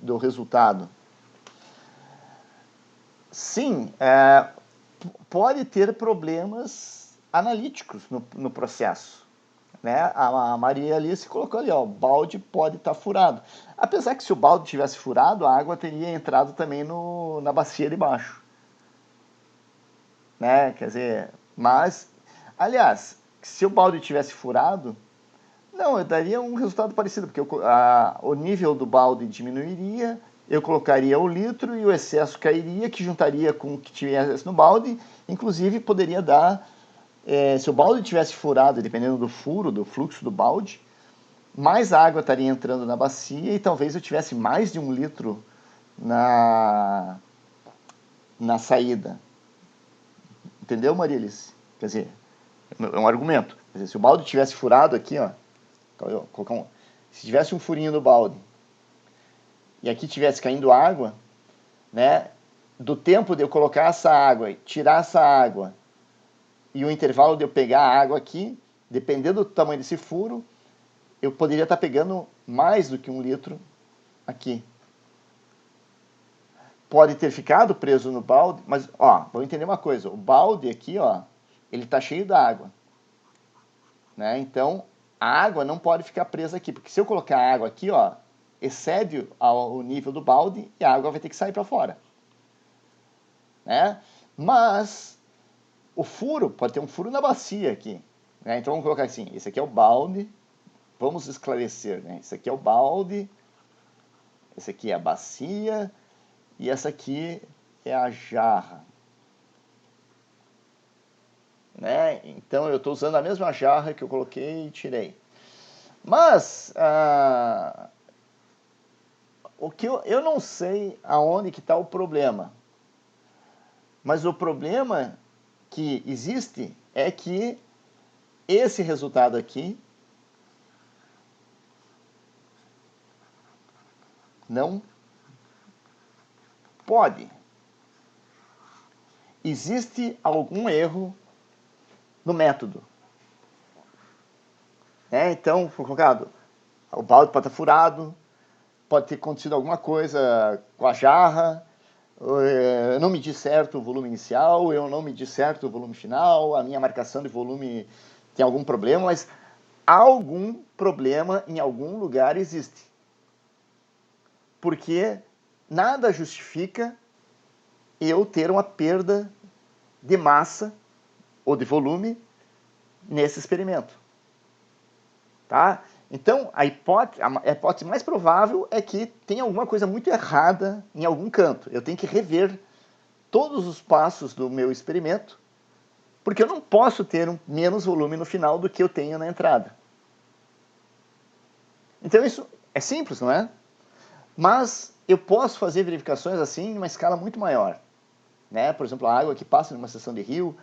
do resultado? Sim, pode ter problemas analíticos no processo. Né? A Maria Alice colocou ali, ó, o balde pode estar furado. Apesar que se o balde tivesse furado, a água teria entrado também na bacia de baixo. Né? Quer dizer, mas, aliás, se o balde tivesse furado, não, eu daria um resultado parecido, porque o nível do balde diminuiria, eu colocaria o litro e o excesso cairia, que juntaria com o que tivesse no balde, inclusive poderia dar, se o balde tivesse furado, dependendo do furo, do fluxo do balde, mais água estaria entrando na bacia e talvez eu tivesse mais de 1 litro na saída. Entendeu, Maria Alice? Quer dizer, é um argumento. Quer dizer, se o balde tivesse furado aqui, ó, se tivesse um furinho no balde e aqui tivesse caindo água, né, do tempo de eu colocar essa água e tirar essa água e o intervalo de eu pegar a água aqui, dependendo do tamanho desse furo, eu poderia estar pegando mais do que 1 litro aqui. Pode ter ficado preso no balde, mas, ó, vamos entender uma coisa, o balde aqui, ó, ele está cheio d'água, né, então a água não pode ficar presa aqui, porque se eu colocar a água aqui, ó, excede o nível do balde e a água vai ter que sair para fora. Né? Mas o furo, pode ter um furo na bacia aqui. Né? Então vamos colocar assim, esse aqui é o balde, vamos esclarecer, né? Esse aqui é o balde, esse aqui é a bacia e essa aqui é a jarra. Né? Então eu estou usando a mesma jarra que eu coloquei e tirei. Mas o que eu não sei aonde que está o problema. Mas o problema que existe é que esse resultado aqui não pode. Existe algum erro no método. Então, foi colocado, o balde pode estar furado, pode ter acontecido alguma coisa com a jarra, eu não medi certo o volume inicial, eu não medi certo o volume final, a minha marcação de volume tem algum problema, mas algum problema em algum lugar existe. Porque nada justifica eu ter uma perda de massa ou de volume nesse experimento. Tá? Então, a hipótese mais provável é que tem alguma coisa muito errada em algum canto. Eu tenho que rever todos os passos do meu experimento, porque eu não posso ter menos volume no final do que eu tenho na entrada. Então, isso é simples, não é? Mas eu posso fazer verificações assim em uma escala muito maior. Né? Por exemplo, a água que passa numa seção de rio,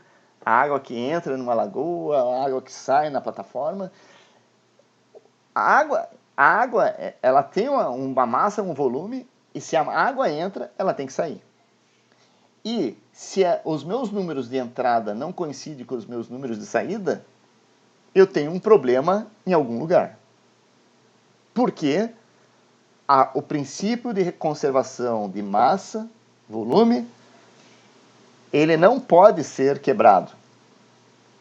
a água que entra numa lagoa, a água que sai na plataforma. A água ela tem uma massa, um volume, e se a água entra, ela tem que sair. E se os meus números de entrada não coincidem com os meus números de saída, eu tenho um problema em algum lugar. Porque o princípio de conservação de massa, volume, ele não pode ser quebrado.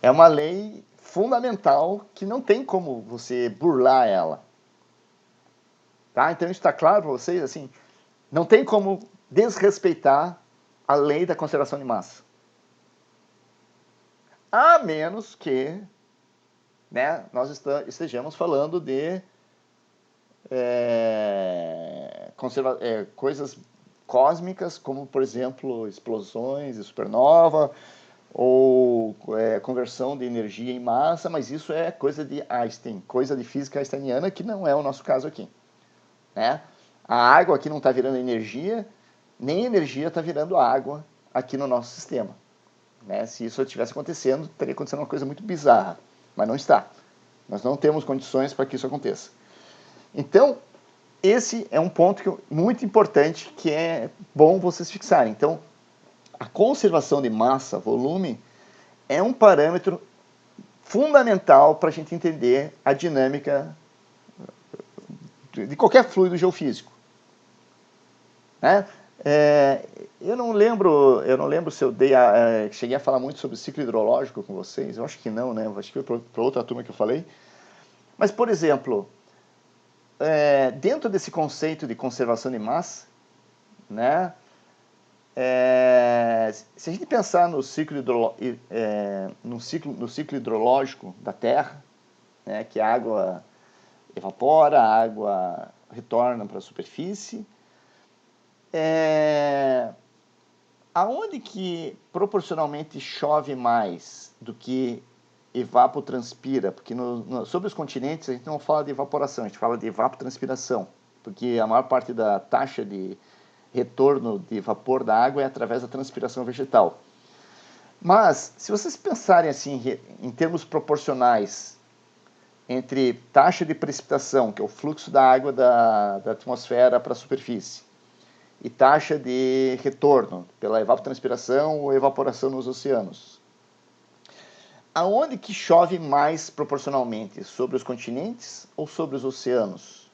É uma lei fundamental que não tem como você burlar ela. Tá? Então isso está claro para vocês? Assim, não tem como desrespeitar a lei da conservação de massa. A menos que, né, nós estejamos falando de coisas cósmicas, como, por exemplo, explosões de supernova, ou conversão de energia em massa, mas isso é coisa de Einstein, coisa de física einsteiniana, que não é o nosso caso aqui. Né? A água aqui não está virando energia, nem energia está virando água aqui no nosso sistema. Né? Se isso estivesse acontecendo, estaria acontecendo uma coisa muito bizarra, mas não está. Nós não temos condições para que isso aconteça. Então, esse é um ponto muito importante que é bom vocês fixarem. Então, a conservação de massa, volume, é um parâmetro fundamental para a gente entender a dinâmica de qualquer fluido geofísico, né? Eu não lembro se eu cheguei a falar muito sobre ciclo hidrológico com vocês. Eu acho que não, né? Acho que foi para outra turma que eu falei. Mas, por exemplo, dentro desse conceito de conservação de massa, né? Se a gente pensar no ciclo hidrológico da Terra, né, que a água evapora, a água retorna para a superfície, aonde que proporcionalmente chove mais do que evapotranspira? Porque sobre os continentes a gente não fala de evaporação, a gente fala de evapotranspiração, porque a maior parte da taxa de retorno de vapor da água é através da transpiração vegetal. Mas, se vocês pensarem assim, em termos proporcionais, entre taxa de precipitação, que é o fluxo da água da atmosfera para a superfície, e taxa de retorno pela evapotranspiração ou evaporação nos oceanos, aonde que chove mais proporcionalmente? Sobre os continentes ou sobre os oceanos?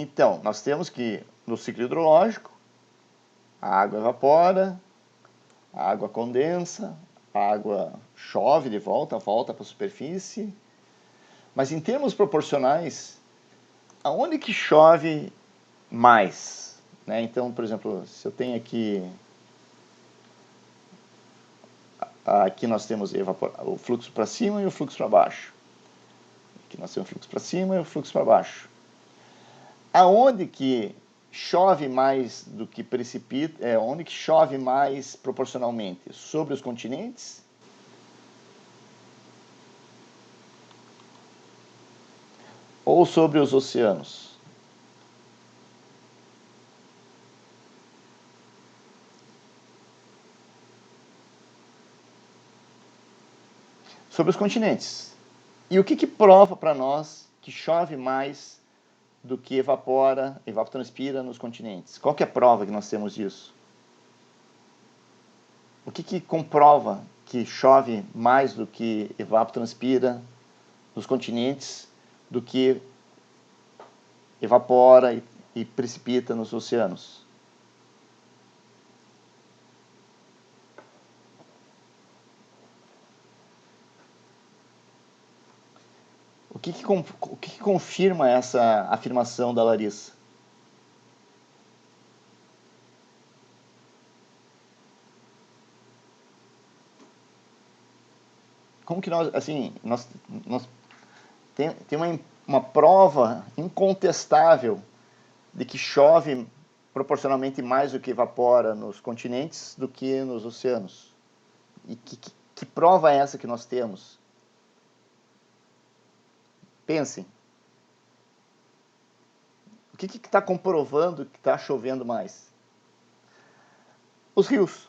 Então, nós temos que, no ciclo hidrológico, a água evapora, a água condensa, a água chove de volta para a superfície. Mas em termos proporcionais, aonde que chove mais? Né? Então, por exemplo, se eu tenho aqui nós temos o fluxo para cima e o fluxo para baixo. Aqui nós temos o fluxo para cima e o fluxo para baixo. Aonde que chove mais do que precipita, onde que chove mais proporcionalmente? Sobre os continentes ou sobre os oceanos? Sobre os continentes. E o que prova para nós que chove mais do que evapotranspira nos continentes? Qual que é a prova que nós temos disso? O que comprova que chove mais do que evapotranspira nos continentes do que evapora e precipita nos oceanos? O que confirma essa afirmação da Larissa? Como que nós, assim, nós tem uma prova incontestável de que chove proporcionalmente mais do que evapora nos continentes do que nos oceanos. E que prova é essa que nós temos? Pensem. O que está comprovando que está chovendo mais? Os rios.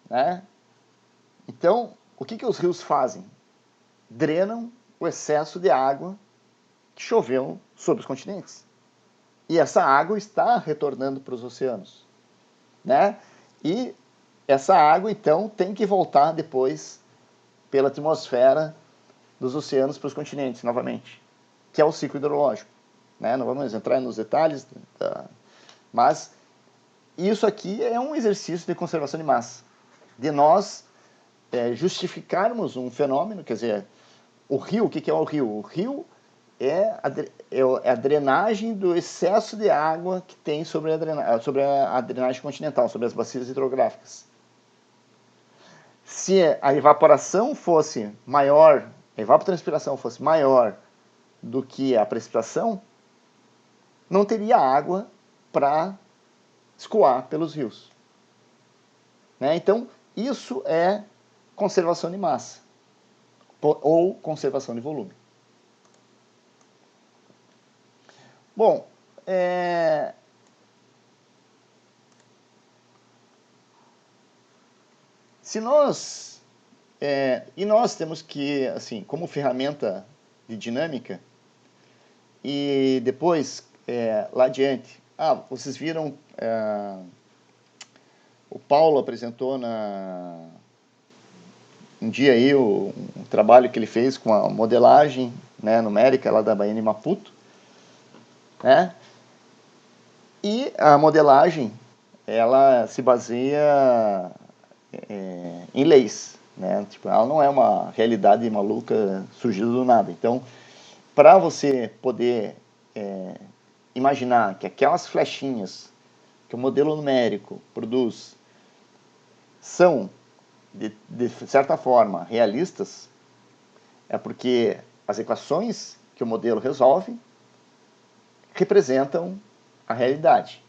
Né? Então, o que os rios fazem? Drenam o excesso de água que choveu sobre os continentes. E essa água está retornando para os oceanos. Né? E essa água, então, tem que voltar depois pela atmosfera dos oceanos para os continentes, novamente, que é o ciclo hidrológico. Né? Não vamos entrar nos detalhes, mas isso aqui é um exercício de conservação de massa, de nós justificarmos um fenômeno, quer dizer, o rio, o que é o rio? O rio é a drenagem do excesso de água que tem sobre a drenagem continental, sobre as bacias hidrográficas. Se a evaporação fosse maior, a evapotranspiração fosse maior do que a precipitação, não teria água para escoar pelos rios. Né? Então, isso é conservação de massa ou conservação de volume. Bom, se nós e nós temos que, assim, como ferramenta de dinâmica, e depois, lá adiante, vocês viram, o Paulo apresentou um dia aí um trabalho que ele fez com a modelagem, né, numérica lá da Baía de Maputo, né? E a modelagem, ela se baseia em leis, né? Tipo, ela não é uma realidade maluca surgida do nada. Então, para você poder imaginar que aquelas flechinhas que o modelo numérico produz são, de certa forma, realistas, é porque as equações que o modelo resolve representam a realidade.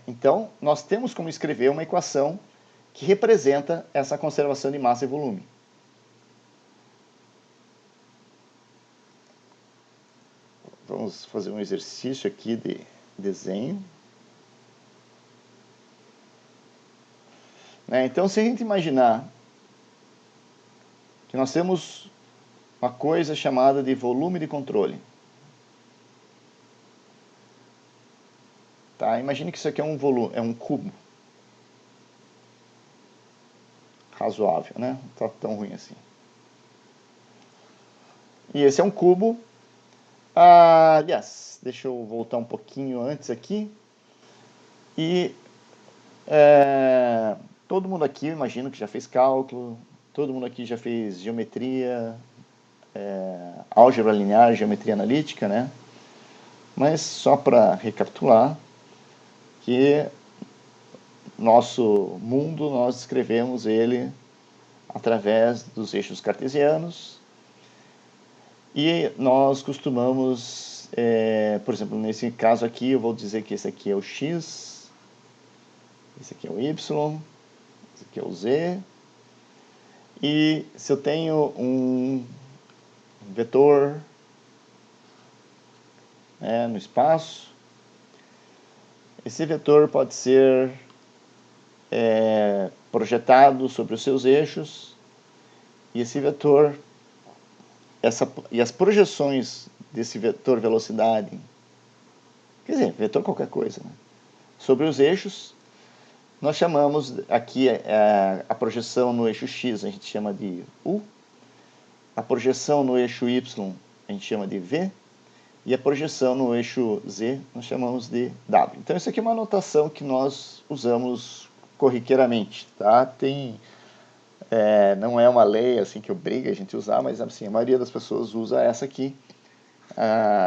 Então, nós temos como escrever uma equação que representa essa conservação de massa e volume. Vamos fazer um exercício aqui de desenho. Então, se a gente imaginar que nós temos uma coisa chamada de volume de controle. Tá? Imagine que isso aqui é um volume, é um cubo. Razoável, né? Não está tão ruim assim. E esse é um cubo. Aliás, deixa eu voltar um pouquinho antes aqui. E todo mundo aqui, eu imagino que já fez cálculo, todo mundo aqui já fez geometria, álgebra linear, geometria analítica, né? Mas só para recapitular, que nosso mundo, nós descrevemos ele através dos eixos cartesianos, e nós costumamos, por exemplo, nesse caso aqui, eu vou dizer que esse aqui é o x, esse aqui é o y, esse aqui é o z, e se eu tenho um vetor no espaço, esse vetor pode ser projetado sobre os seus eixos, e esse vetor, e as projeções desse vetor velocidade, quer dizer, vetor qualquer coisa, né, sobre os eixos, nós chamamos aqui a projeção no eixo x, a gente chama de u, a projeção no eixo y, a gente chama de v, e a projeção no eixo z, nós chamamos de w. Então, isso aqui é uma notação que nós usamos corriqueiramente, tá? Não é uma lei assim que obriga a gente a usar, mas assim, a maioria das pessoas usa essa aqui,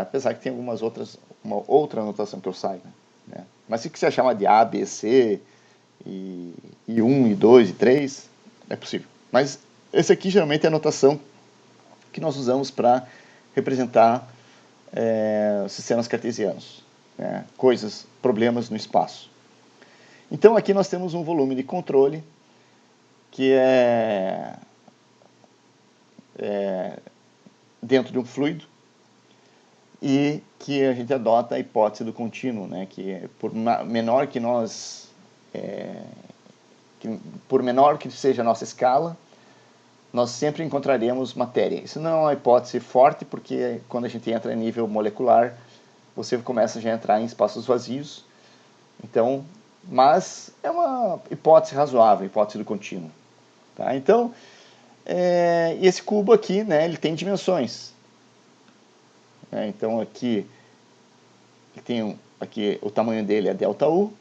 apesar que tem uma outra notação que eu saiba, né? Mas se quiser chamar de A, B, C, e 1, e 2, e 3, é possível. Mas esse aqui geralmente é a notação que nós usamos para representar sistemas cartesianos, né? Coisas, problemas no espaço. Então aqui nós temos um volume de controle que é dentro de um fluido e que a gente adota a hipótese do contínuo, né? Que por menor que nós por menor que seja a nossa escala, nós sempre encontraremos matéria. Isso não é uma hipótese forte, porque quando a gente entra em nível molecular, você começa já a entrar em espaços vazios. Então, mas é uma hipótese razoável, hipótese do contínuo. Tá? Então, e esse cubo aqui, né, ele tem dimensões. Então, aqui, aqui o tamanho dele é ΔU.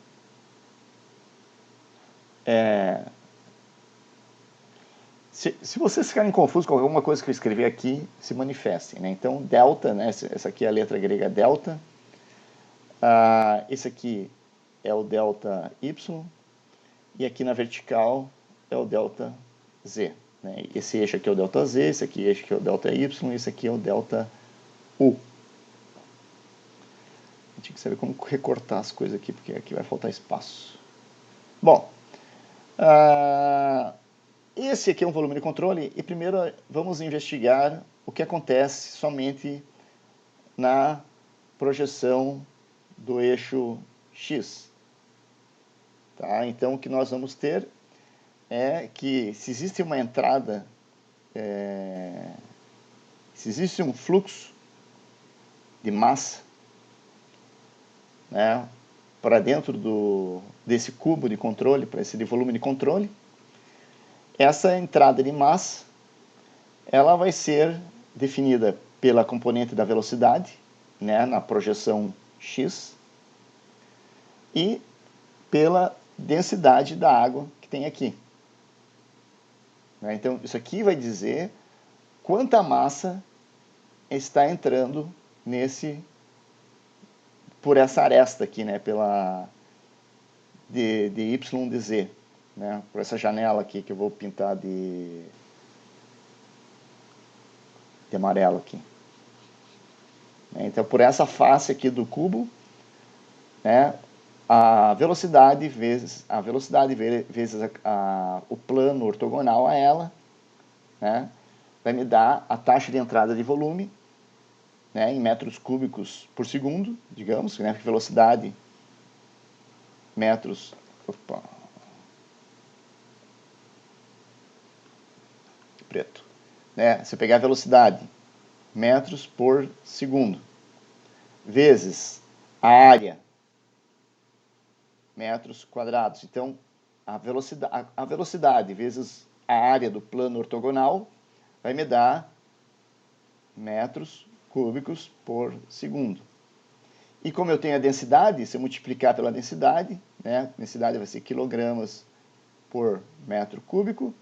Se vocês ficarem confusos com alguma coisa que eu escrevi aqui, se manifestem, né? Então, delta, né? Essa aqui é a letra grega delta. Esse aqui é o delta y. E aqui na vertical é o delta z. Né? Esse eixo aqui é o delta z, esse aqui é o delta y, e esse aqui é o delta u. A gente tem que saber como recortar as coisas aqui, porque aqui vai faltar espaço. Bom, esse aqui é um volume de controle, e primeiro vamos investigar o que acontece somente na projeção do eixo x. Tá? Então, o que nós vamos ter é que se existe uma entrada, se existe um fluxo de massa, né, para dentro desse cubo de controle, para esse de volume de controle, essa entrada de massa, ela vai ser definida pela componente da velocidade, né, na projeção x, e pela densidade da água que tem aqui. Então, isso aqui vai dizer quanta massa está entrando por essa aresta aqui, né, de Y de Z, né, por essa janela aqui que eu vou pintar de amarelo aqui. Então, por essa face aqui do cubo, né, a velocidade vezes o plano ortogonal a ela, né, vai me dar a taxa de entrada de volume, né, em metros cúbicos por segundo, digamos, né, velocidade, metros, preto, né, se eu pegar a velocidade, metros por segundo, vezes a área, metros quadrados. Então, a velocidade vezes a área do plano ortogonal vai me dar metros cúbicos por segundo. E como eu tenho a densidade, se eu multiplicar pela densidade, né, a densidade vai ser quilogramas por metro cúbico,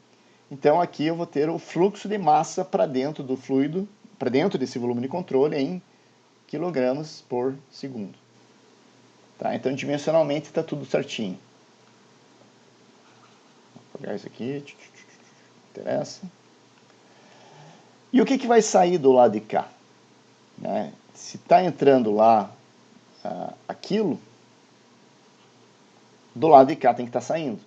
então aqui eu vou ter o fluxo de massa para dentro do fluido, para dentro desse volume de controle em quilogramas por segundo. Tá? Então, dimensionalmente está tudo certinho. Vou pegar isso aqui, não interessa. E o que vai sair do lado de cá? Né? Se está entrando lá aquilo, do lado de cá tem que estar saindo.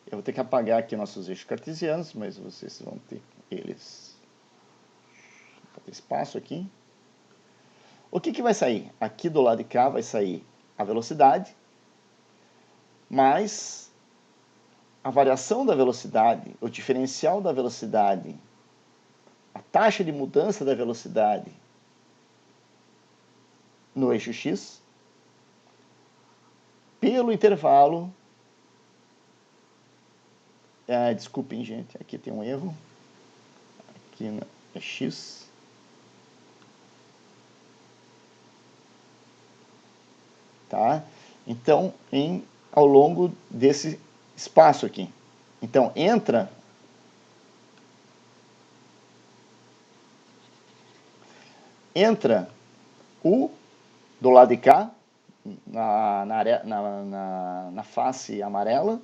Eu vou ter que apagar aqui nossos eixos cartesianos, mas vocês vão ter eles. Vou ter espaço aqui. O que vai sair? Aqui do lado de cá vai sair a velocidade, mais a variação da velocidade, o diferencial da velocidade, a taxa de mudança da velocidade no eixo x, pelo intervalo. Desculpem, gente, aqui tem um erro. Aqui é x. Tá? Então, ao longo desse espaço aqui. Então, entra U do lado de cá, na face amarela,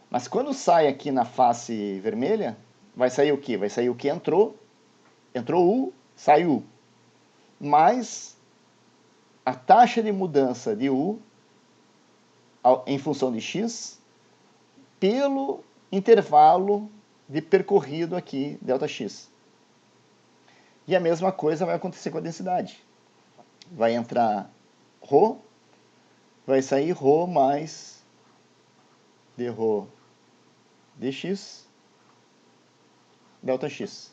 mas quando sai aqui na face vermelha, vai sair o que? Vai sair o que entrou U, sai U, mais a taxa de mudança de U em função de x pelo intervalo de percorrido aqui, ΔX. E a mesma coisa vai acontecer com a densidade. Vai entrar ρ, vai sair ρ mais dρ dx ΔX.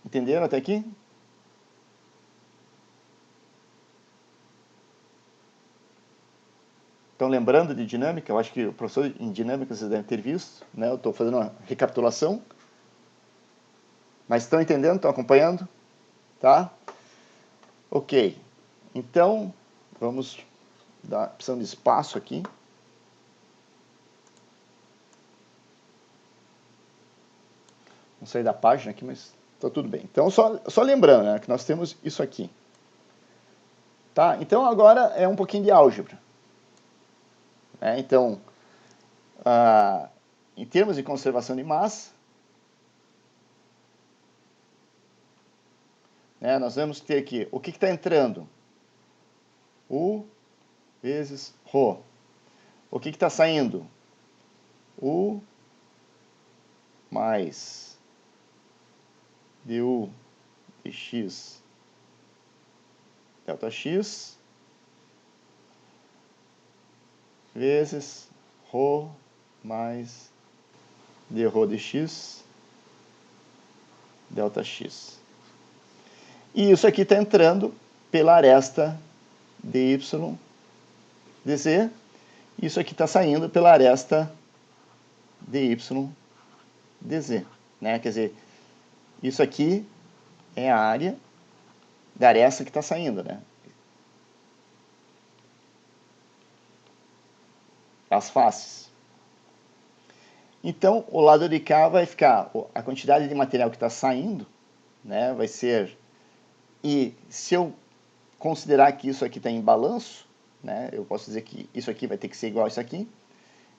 Entenderam até aqui? Então, lembrando de dinâmica, eu acho que o professor em dinâmica vocês devem ter visto, né? Eu estou fazendo uma recapitulação. Mas estão entendendo? Estão acompanhando? Tá? Ok. Então, vamos dar opção de espaço aqui. Não sair da página aqui, mas está tudo bem. Então, só lembrando, né, que nós temos isso aqui. Tá? Então, agora é um pouquinho de álgebra. Então, em termos de conservação de massa, nós vamos ter aqui, o que está entrando? U vezes ρ. O que está saindo? U mais du dx ΔX vezes ρ mais dρ dx delta x. E isso aqui está entrando pela aresta dy dz. Isso aqui está saindo pela aresta dy dz. Né? Quer dizer, isso aqui é a área da aresta que está saindo, né? As faces. Então, o lado de cá vai ficar a quantidade de material que está saindo, né? Vai ser... E se eu considerar que isso aqui está em balanço, né? Eu posso dizer que isso aqui vai ter que ser igual a isso aqui.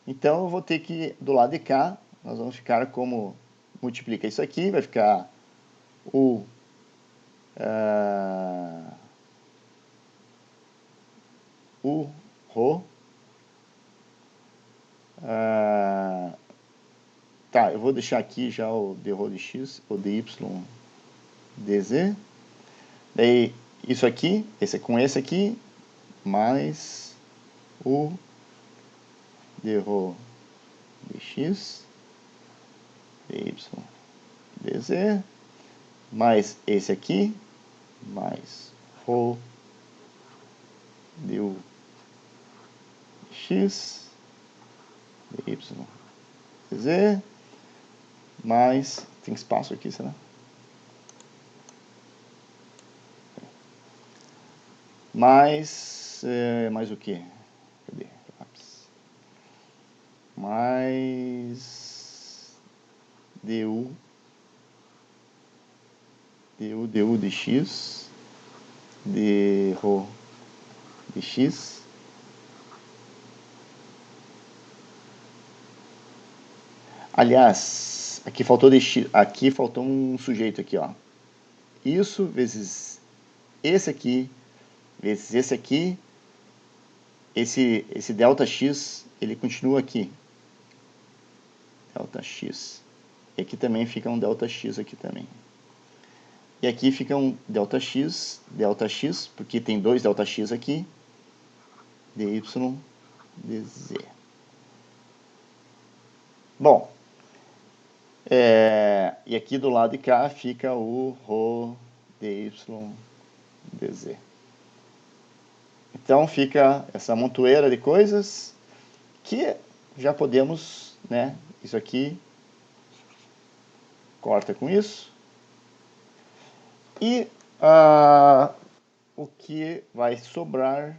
Então, eu vou ter que, do lado de cá, nós vamos ficar como... Multiplica isso aqui, vai ficar o... o ρ. Tá, eu vou deixar aqui já o dρ dx, o dy dz. Daí, isso aqui, esse com esse aqui, mais o dρ dx, dy dz, mais esse aqui, mais ρ dy dx, dy dz, mais, tem espaço aqui, será? Mais o que? Cadê? Lápis. Mais du dx, dρ dx. Aliás, aqui faltou um sujeito aqui, ó. Isso vezes esse aqui, vezes esse aqui, esse delta x, ele continua aqui. Delta x. E aqui também fica um delta x aqui também. E aqui fica um delta x, porque tem dois delta x aqui, dy dz. Bom, e aqui do lado de cá fica o ρ dy dz. Então fica essa montoeira de coisas que já podemos, né, isso aqui corta com isso. E o que vai sobrar,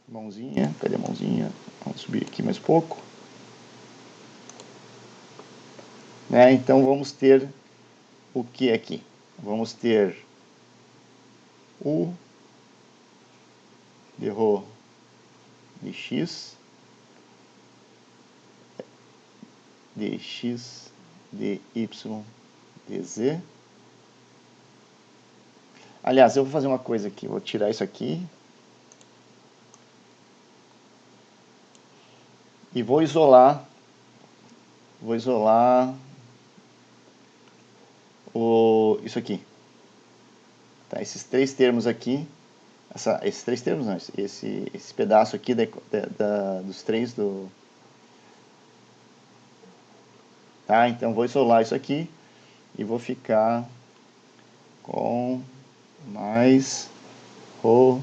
mãozinha, cadê a mãozinha? Vamos subir aqui mais um pouco. Né, então vamos ter o que aqui? Vamos ter o dρ dx, dx dy dz. Aliás, eu vou fazer uma coisa aqui, vou tirar isso aqui e vou isolar isso aqui. Tá, esses três termos aqui, esses três termos não, esse pedaço aqui dos três do... Tá, então vou isolar isso aqui e vou ficar com mais ρ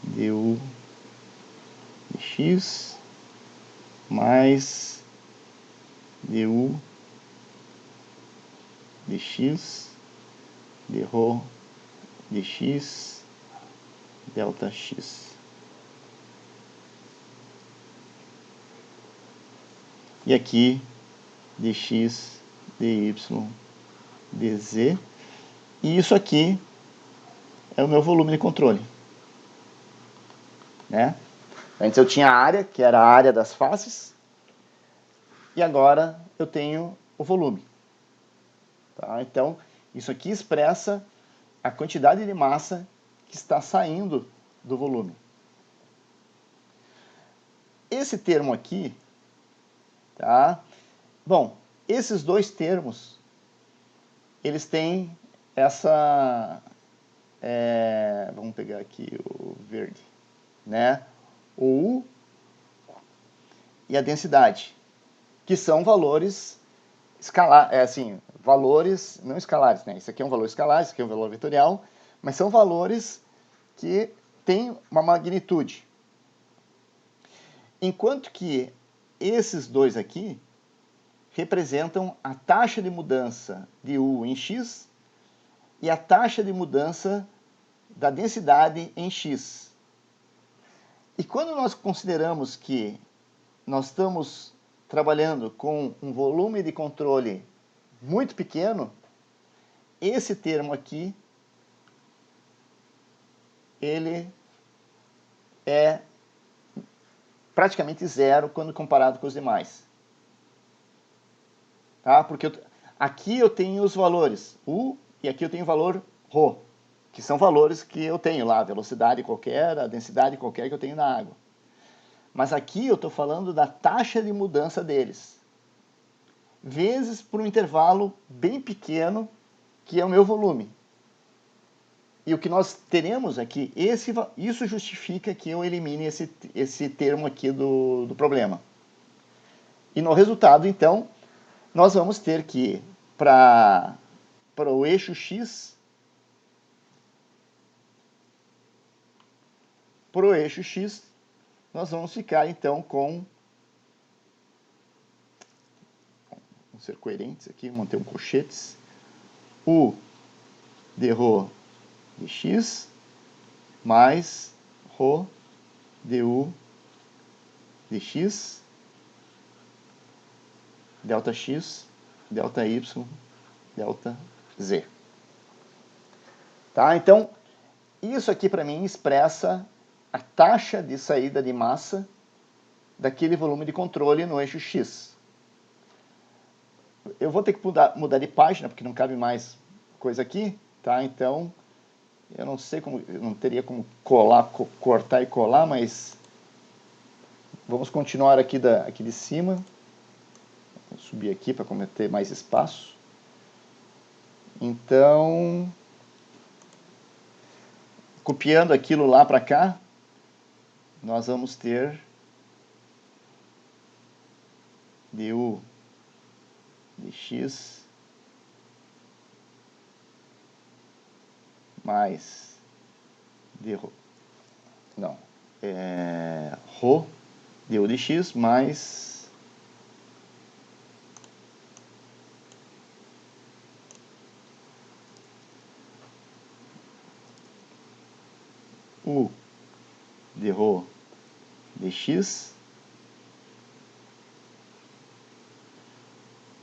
du dx mais du dx dρ dx delta x. E aqui dx dy dz. E isso aqui é o meu volume de controle. Né? Antes eu tinha a área, que era a área das faces, e agora eu tenho o volume. Tá? Então, isso aqui expressa a quantidade de massa que está saindo do volume. Esse termo aqui, tá? Bom, esses dois termos, eles têm essa... vamos pegar aqui o verde, né? O U e a densidade, que são valores valores não escalares, né? Isso aqui é um valor escalar, isso aqui é um valor vetorial, mas são valores que têm uma magnitude. Enquanto que esses dois aqui representam a taxa de mudança de U em x e a taxa de mudança da densidade em x. E quando nós consideramos que nós estamos trabalhando com um volume de controle muito pequeno, esse termo aqui, ele é praticamente zero quando comparado com os demais. Tá? Porque aqui eu tenho os valores U e aqui eu tenho o valor ρ, que são valores que eu tenho lá, a velocidade qualquer, a densidade qualquer que eu tenho na água. Mas aqui eu estou falando da taxa de mudança deles, vezes por um intervalo bem pequeno, que é o meu volume. E o que nós teremos aqui, isso justifica que eu elimine esse termo aqui do problema. E no resultado, então, nós vamos ter que, para o eixo x, nós vamos ficar, então, com... Vamos ser coerentes aqui, manter um colchetes. U de ρ de x mais ρ de U de x, delta x, delta y, delta z. Tá? Então, isso aqui para mim expressa a taxa de saída de massa daquele volume de controle no eixo x. Eu vou ter que mudar de página, porque não cabe mais coisa aqui, tá? Então, eu não sei como, eu não teria como cortar e colar, mas vamos continuar aqui de cima. Vou subir aqui para ter mais espaço. Então, copiando aquilo lá para cá, nós vamos ter du dx mais ρ du dx mais U de ρ dx,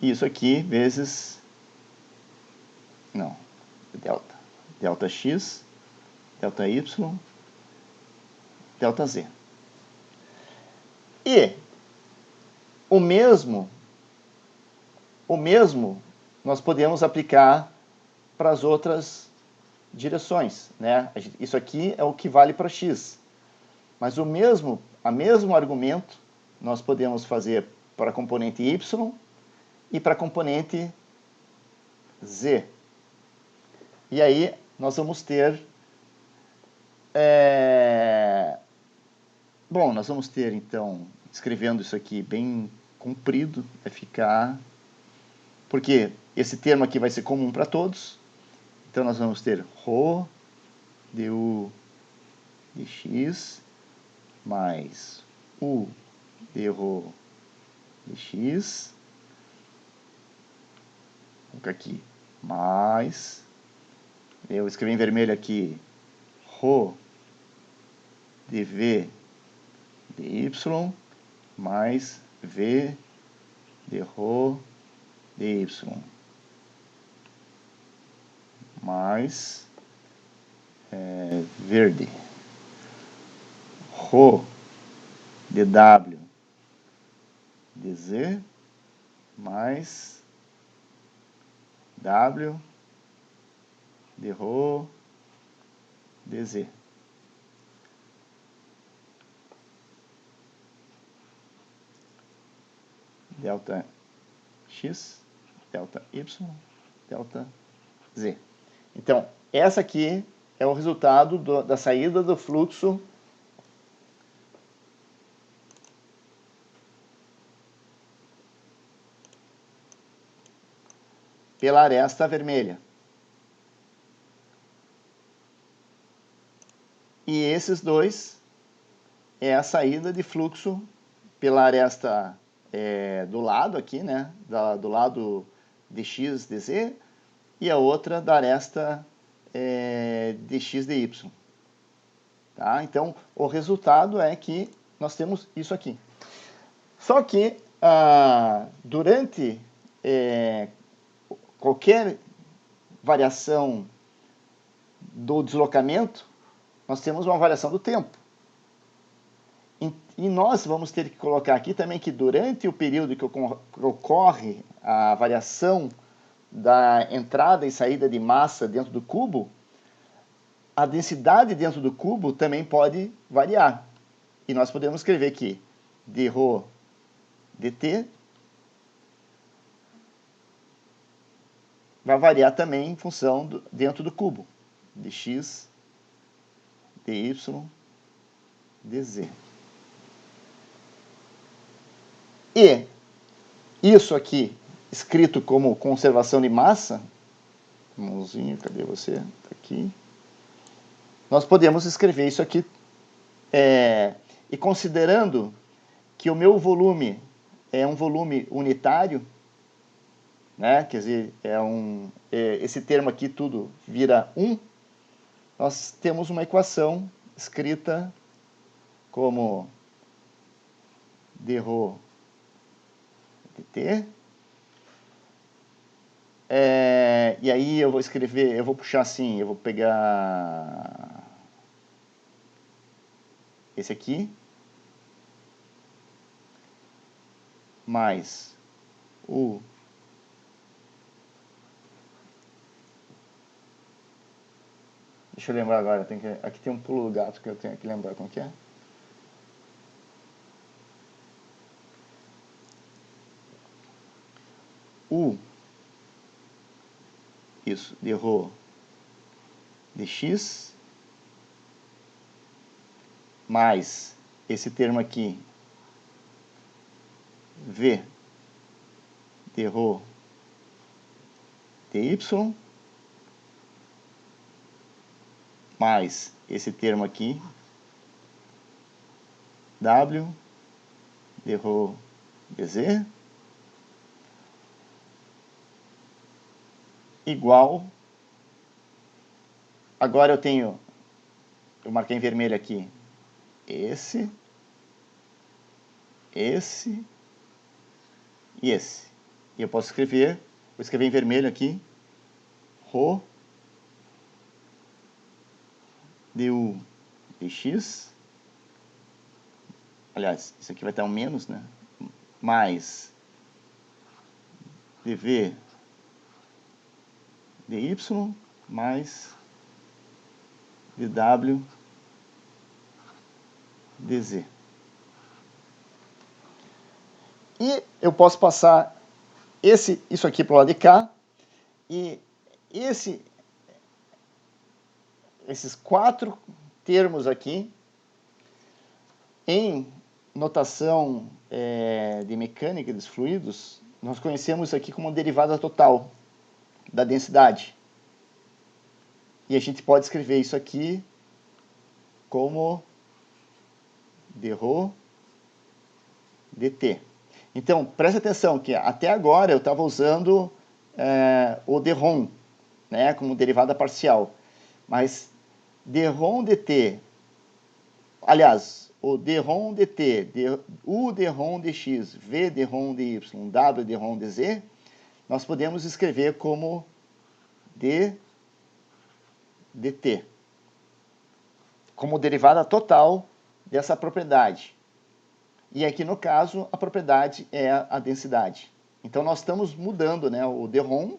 isso aqui vezes, delta x, delta y, delta z. E o mesmo nós podemos aplicar para as outras direções, né? Isso aqui é o que vale para x. Mas o mesmo argumento nós podemos fazer para a componente y e para a componente z. E aí nós vamos ter... Bom, nós vamos ter então, escrevendo isso aqui bem comprido, vai ficar... Porque esse termo aqui vai ser comum para todos. Então nós vamos ter ρ du dx mais U de ρ dx, vou colocar aqui, mais, eu escrevi em vermelho aqui, ρ dv dy mais v de ρ dy mais verde, ρ dw dz mais w de ρ dz. Delta x, delta y, delta z. Então, essa aqui é o resultado da saída do fluxo pela aresta vermelha. E esses dois é a saída de fluxo pela aresta do lado aqui, né? Do lado dx dz, e a outra da aresta dx dy. Tá? Então, o resultado é que nós temos isso aqui. Só que, durante qualquer variação do deslocamento, nós temos uma variação do tempo. E nós vamos ter que colocar aqui também que durante o período que ocorre a variação da entrada e saída de massa dentro do cubo, a densidade dentro do cubo também pode variar. E nós podemos escrever que dρ dt vai variar também em função dentro do cubo, dx, dy, dz. E isso aqui, escrito como conservação de massa, mãozinha, cadê você? Tá aqui. Nós podemos escrever isso aqui, e considerando que o meu volume é um volume unitário, né? Quer dizer, esse termo aqui tudo vira 1, nós temos uma equação escrita como dρ dt. E aí eu vou escrever, eu vou puxar assim, eu vou pegar esse aqui, mais o deixa eu lembrar agora, aqui tem um pulo do gato que eu tenho que lembrar como que é. Isso, dρ dx, mais esse termo aqui, v dρ dy, mais esse termo aqui, w dρ dz, igual, agora eu marquei em vermelho aqui, esse e esse. E eu posso escrever, vou escrever em vermelho aqui, ρ du dx, aliás, isso aqui vai estar um menos, né? Mais dv dy mais dw dz. E eu posso passar isso aqui para o lado de cá, e esses 4 termos aqui, em notação de mecânica dos fluidos, nós conhecemos isso aqui como derivada total da densidade. E a gente pode escrever isso aqui como dρ dt. Então, preste atenção que até agora eu estava usando o dρ, né, como derivada parcial. Mas dρ dt, aliás, o dρ dt, u dρ dx, v dρ dy, w dρ dz, nós podemos escrever como d dt, como derivada total dessa propriedade. E aqui no caso a propriedade é a densidade. Então nós estamos mudando, né, o dρ,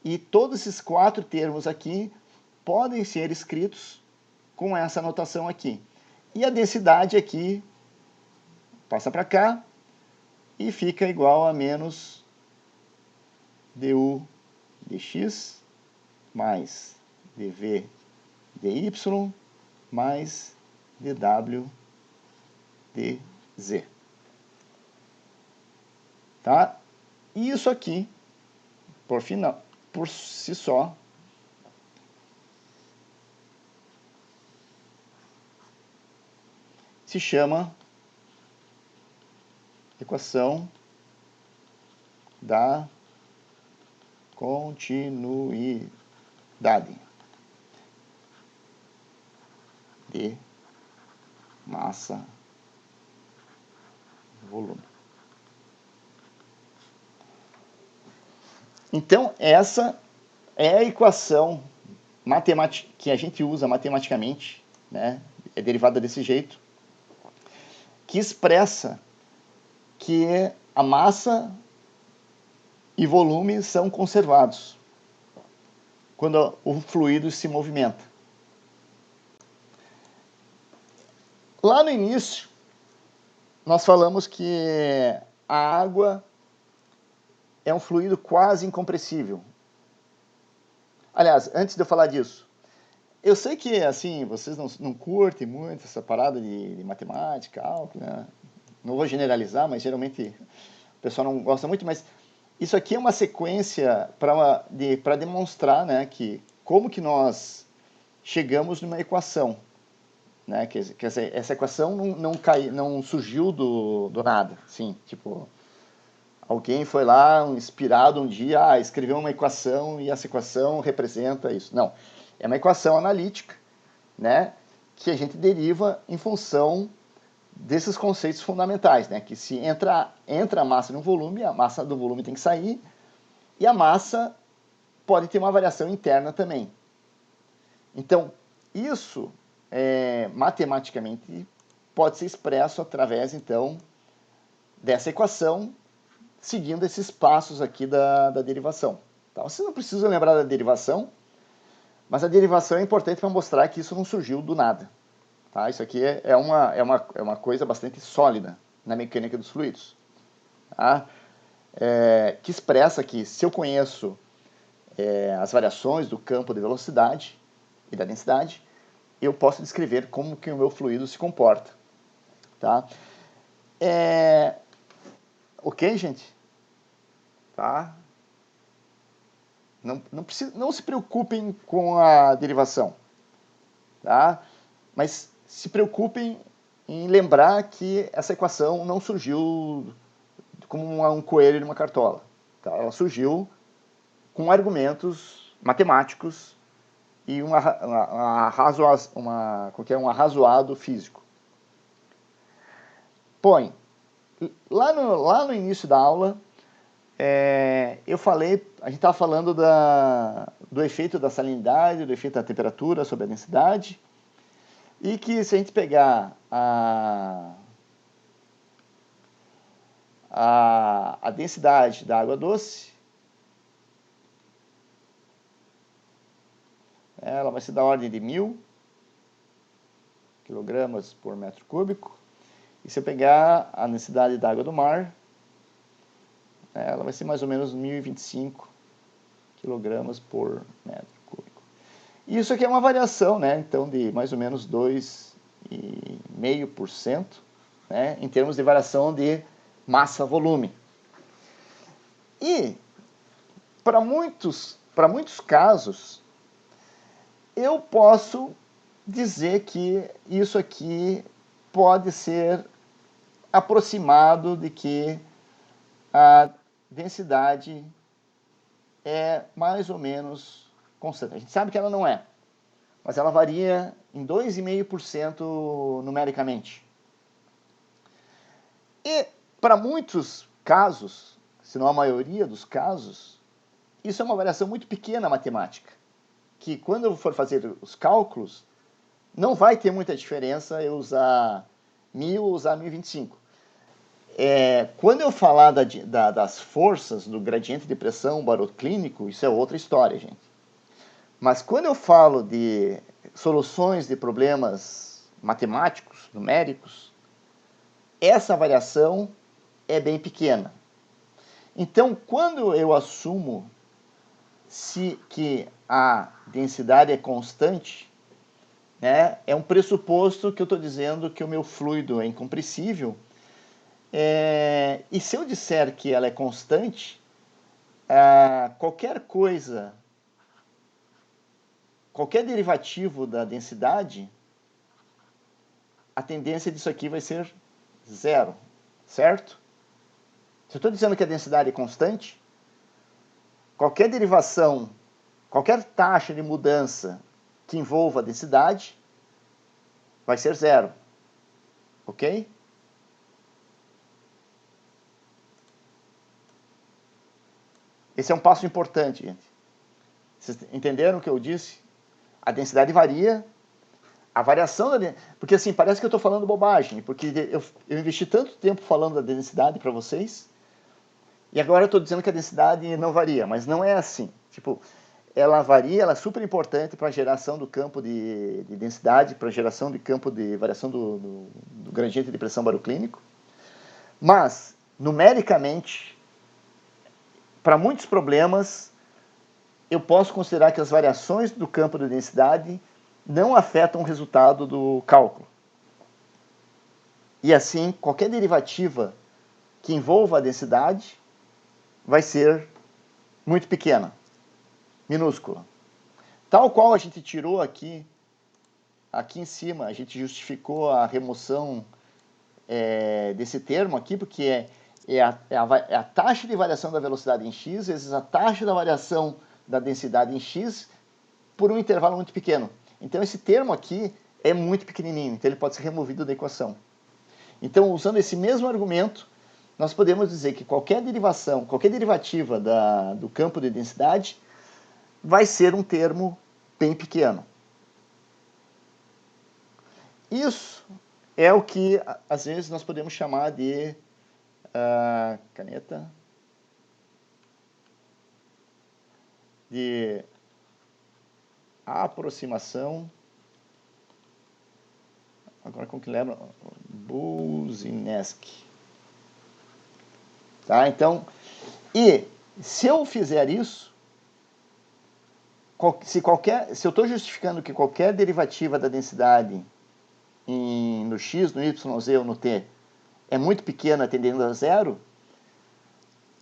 e todos esses 4 termos aqui podem ser escritos com essa notação aqui. E a densidade aqui passa para cá e fica igual a menos du dx mais dv dy mais dw dz. Tá? E isso aqui por si só, se chama equação da continuidade de massa volume. Então, essa é a equação matemática que a gente usa matematicamente, né? É derivada desse jeito, que expressa que a massa e volume são conservados quando o fluido se movimenta. Lá no início, nós falamos que a água é um fluido quase incompressível. Aliás, antes de eu falar disso, eu sei que, assim, vocês não curtem muito essa parada de matemática, cálculo, né? Não vou generalizar, mas geralmente o pessoal não gosta muito, mas isso aqui é uma sequência para demonstrar, né, que como que nós chegamos numa equação, né, que essa equação não surgiu do nada, sim, tipo, alguém foi lá, inspirado um dia, escreveu uma equação e essa equação representa isso. Não, é uma equação analítica, né, que a gente deriva em função desses conceitos fundamentais, né, que se entra a massa no volume, a massa do volume tem que sair, e a massa pode ter uma variação interna também. Então, isso matematicamente pode ser expresso através, então, dessa equação, seguindo esses passos aqui da derivação. Tá? Você não precisa lembrar da derivação, mas a derivação é importante para mostrar que isso não surgiu do nada. Tá? Isso aqui é uma coisa bastante sólida na mecânica dos fluidos. Tá? Que expressa que se eu conheço as variações do campo de velocidade e da densidade, eu posso descrever como que o meu fluido se comporta. Tá? Ok, gente? Tá? Não se preocupem com a derivação. Tá? Mas se preocupem em lembrar que essa equação não surgiu como um coelho numa cartola. Tá? Ela surgiu com argumentos matemáticos e um arrazoado físico. Põe, lá no início da aula, a gente estava falando do efeito da salinidade, do efeito da temperatura sobre a densidade, e que se a gente pegar a densidade da água doce, ela vai ser da ordem de 1000 kg por metro cúbico. E se eu pegar a densidade da água do mar, ela vai ser mais ou menos 1025 kg por metro cúbico. E isso aqui é uma variação, né, então, de mais ou menos 2,5%, né, em termos de variação de massa-volume. E, para muitos casos, eu posso dizer que isso aqui pode ser aproximado de que a densidade é mais ou menos constante. A gente sabe que ela não é, mas ela varia em 2,5% numericamente. E para muitos casos, se não a maioria dos casos, isso é uma variação muito pequena matemática, que quando eu for fazer os cálculos, não vai ter muita diferença eu usar 1000 ou usar 1025. Quando eu falar das forças do gradiente de pressão baroclínico, isso é outra história, gente. Mas quando eu falo de soluções de problemas matemáticos, numéricos, essa variação é bem pequena. Então, quando eu assumo que a densidade é constante, né, é um pressuposto que eu estou dizendo que o meu fluido é incompressível. E se eu disser que ela é constante, qualquer coisa, qualquer derivativo da densidade, a tendência disso aqui vai ser zero, certo? Se eu estou dizendo que a densidade é constante, qualquer derivação, qualquer taxa de mudança que envolva a densidade vai ser zero, ok? Esse é um passo importante, gente. Vocês entenderam o que eu disse? A densidade varia, a variação da densidade... Porque assim, parece que eu estou falando bobagem, porque eu investi tanto tempo falando da densidade para vocês, e agora eu estou dizendo que a densidade não varia, mas não é assim. Tipo, ela varia, ela é super importante para a geração do campo de densidade, para a geração de campo de variação do gradiente de pressão baroclínico, mas, numericamente, para muitos problemas, eu posso considerar que as variações do campo de densidade não afetam o resultado do cálculo. E assim, qualquer derivativa que envolva a densidade vai ser muito pequena, minúscula. Tal qual a gente tirou aqui em cima, a gente justificou a remoção desse termo aqui, porque é a taxa de variação da velocidade em x vezes a taxa da variação da densidade em x por um intervalo muito pequeno. Então esse termo aqui é muito pequenininho, então ele pode ser removido da equação. Então, usando esse mesmo argumento, nós podemos dizer que qualquer derivação, qualquer derivativa do campo de densidade vai ser um termo bem pequeno. Isso é o que, às vezes, nós podemos chamar de caneta de aproximação, agora como que lembra? Boussinesq. Tá? Então, e se eu fizer isso, se eu estou justificando que qualquer derivativa da densidade no x, no y, z ou no t é muito pequena, tendendo a zero,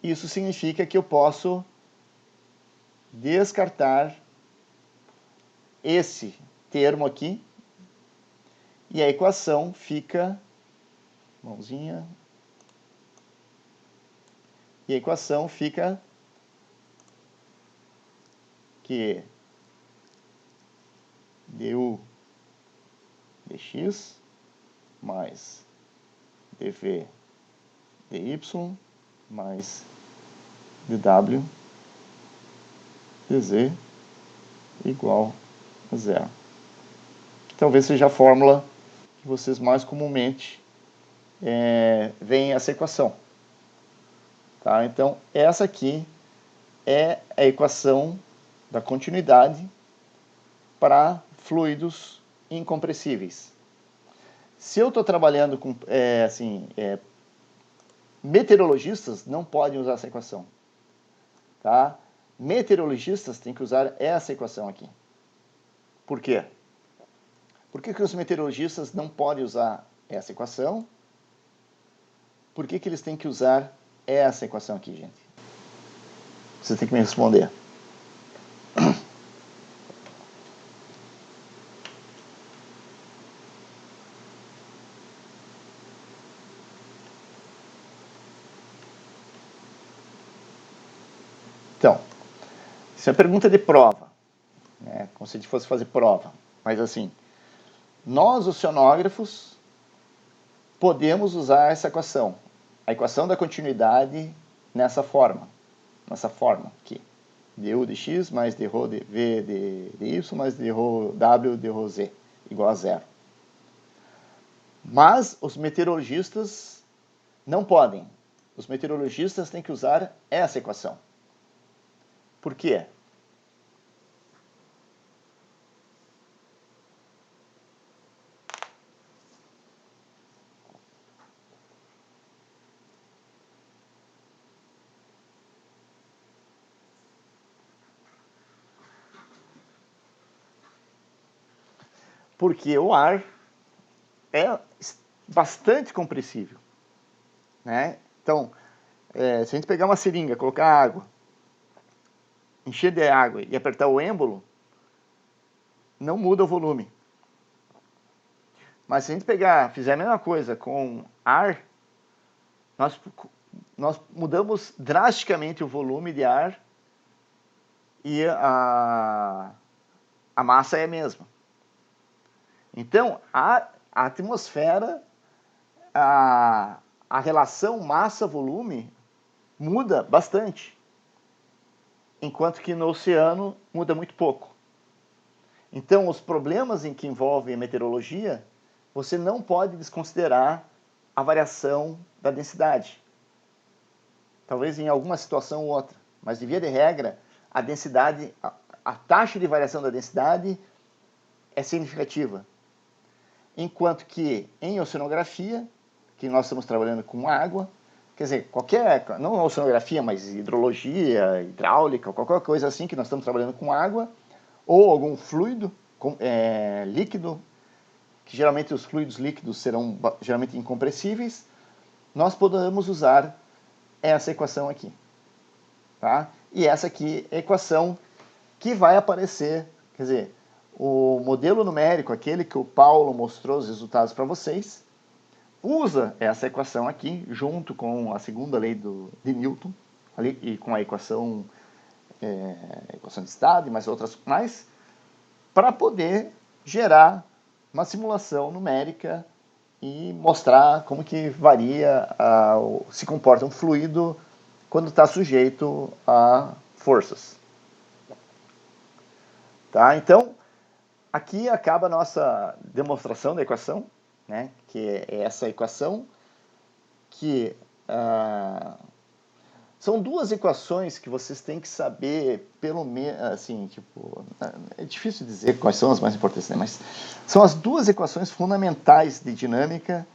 isso significa que eu posso descartar esse termo aqui e a equação fica, mãozinha, e a equação fica que du dx mais dv dy mais dw dz igual a zero. Que talvez seja a fórmula que vocês mais comumente veem essa equação. Tá? Então, essa aqui é a equação da continuidade para fluidos incompressíveis. Se eu estou trabalhando com, meteorologistas não podem usar essa equação. Tá? Meteorologistas têm que usar essa equação aqui. Por quê? Por que os meteorologistas não podem usar essa equação? Por que eles têm que usar essa equação aqui, gente? Você tem que me responder. Então, isso é pergunta de prova, né? Como se a gente fosse fazer prova. Mas assim, nós, oceanógrafos, podemos usar essa equação. A equação da continuidade nessa forma aqui. du de x mais d rho de v de y mais d rho w de rho z igual a zero. Mas os meteorologistas não podem. Os meteorologistas têm que usar essa equação. Por quê? Porque o ar é bastante compressível, né? Então, se a gente pegar uma seringa, colocar água encher de água e apertar o êmbolo, não muda o volume. Mas se a gente fizer a mesma coisa com ar, nós mudamos drasticamente o volume de ar e a massa é a mesma. Então, a atmosfera, a relação massa-volume muda bastante, enquanto que no oceano muda muito pouco. Então, os problemas em que envolvem a meteorologia, você não pode desconsiderar a variação da densidade. Talvez em alguma situação ou outra, mas de via de regra, a densidade, a taxa de variação da densidade é significativa. Enquanto que em oceanografia, que nós estamos trabalhando com água, quer dizer, não oceanografia, mas hidrologia, hidráulica, qualquer coisa assim que nós estamos trabalhando com água, ou algum fluido líquido, que geralmente os fluidos líquidos serão geralmente incompressíveis, nós podemos usar essa equação aqui. Tá? E essa aqui é a equação que vai aparecer, quer dizer, o modelo numérico, aquele que o Paulo mostrou os resultados para vocês, usa essa equação aqui, junto com a segunda lei de Newton, ali, e com a equação de estado e mais outras mais, para poder gerar uma simulação numérica e mostrar como que varia, se comporta um fluido quando está sujeito a forças. Tá? Então, aqui acaba a nossa demonstração da equação, né? Que é essa equação, que são duas equações que vocês têm que saber, pelo menos, assim, tipo, é difícil dizer quais são as mais importantes, né? Mas são as duas equações fundamentais de dinâmica,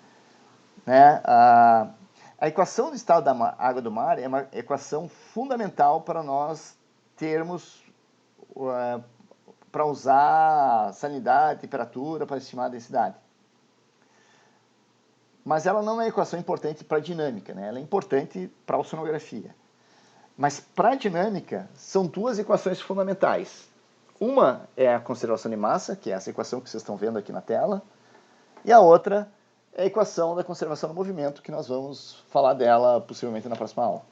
né? A equação do estado da água do mar é uma equação fundamental para nós termos, para usar salinidade, temperatura, para estimar a densidade. Mas ela não é uma equação importante para a dinâmica, né? Ela é importante para a oceanografia. Mas para a dinâmica, são duas equações fundamentais. Uma é a conservação de massa, que é essa equação que vocês estão vendo aqui na tela, e a outra é a equação da conservação do movimento, que nós vamos falar dela possivelmente na próxima aula.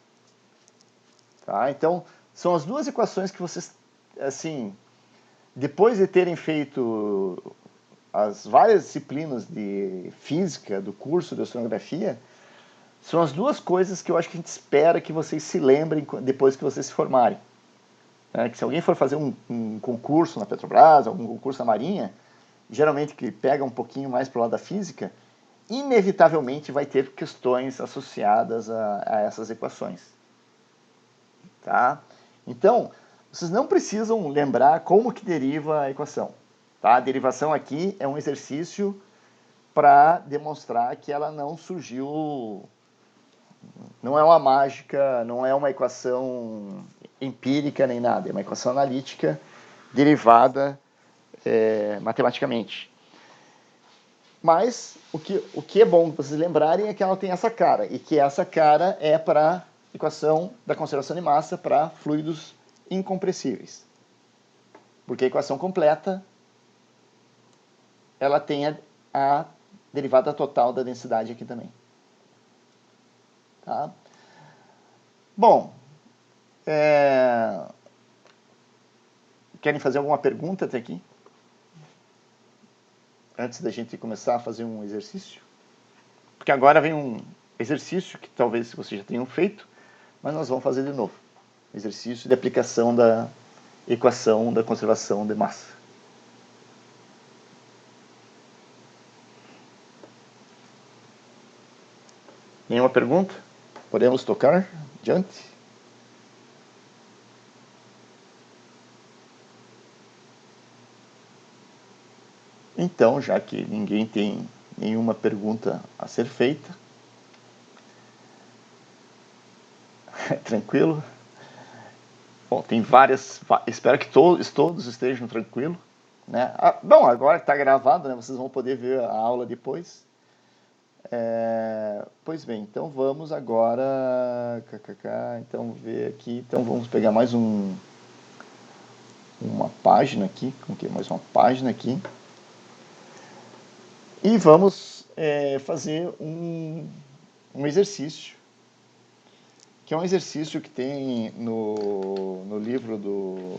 Tá? Então, são as duas equações que vocês, assim, depois de terem feito as várias disciplinas de física do curso de oceanografia, são as duas coisas que eu acho que a gente espera que vocês se lembrem depois que vocês se formarem. Que se alguém for fazer um concurso na Petrobras, algum concurso na Marinha, geralmente que pega um pouquinho mais para o lado da física, inevitavelmente vai ter questões associadas a essas equações. Tá? Então, vocês não precisam lembrar como que deriva a equação. Tá? A derivação aqui é um exercício para demonstrar que ela não surgiu, não é uma mágica, não é uma equação empírica nem nada, é uma equação analítica derivada matematicamente. Mas o que é bom vocês lembrarem é que ela tem essa cara, e que essa cara é para a equação da conservação de massa para fluidos incompressíveis. Porque a equação completa, ela tem a derivada total da densidade aqui também. Tá? Bom, querem fazer alguma pergunta até aqui? Antes da gente começar a fazer um exercício? Porque agora vem um exercício que talvez vocês já tenham feito, mas nós vamos fazer de novo. Exercício de aplicação da equação da conservação de massa. Nenhuma pergunta? Podemos tocar? Adiante. Então, já que ninguém tem nenhuma pergunta a ser feita, tranquilo? Bom, tem várias, espero que todos estejam tranquilos. Né? Bom, agora que está gravado, né, vocês vão poder ver a aula depois. Pois bem, então vamos agora, então ver aqui, então vamos pegar mais um uma página aqui, coloquei mais uma página aqui, e vamos fazer um exercício, que é um exercício que tem no livro do...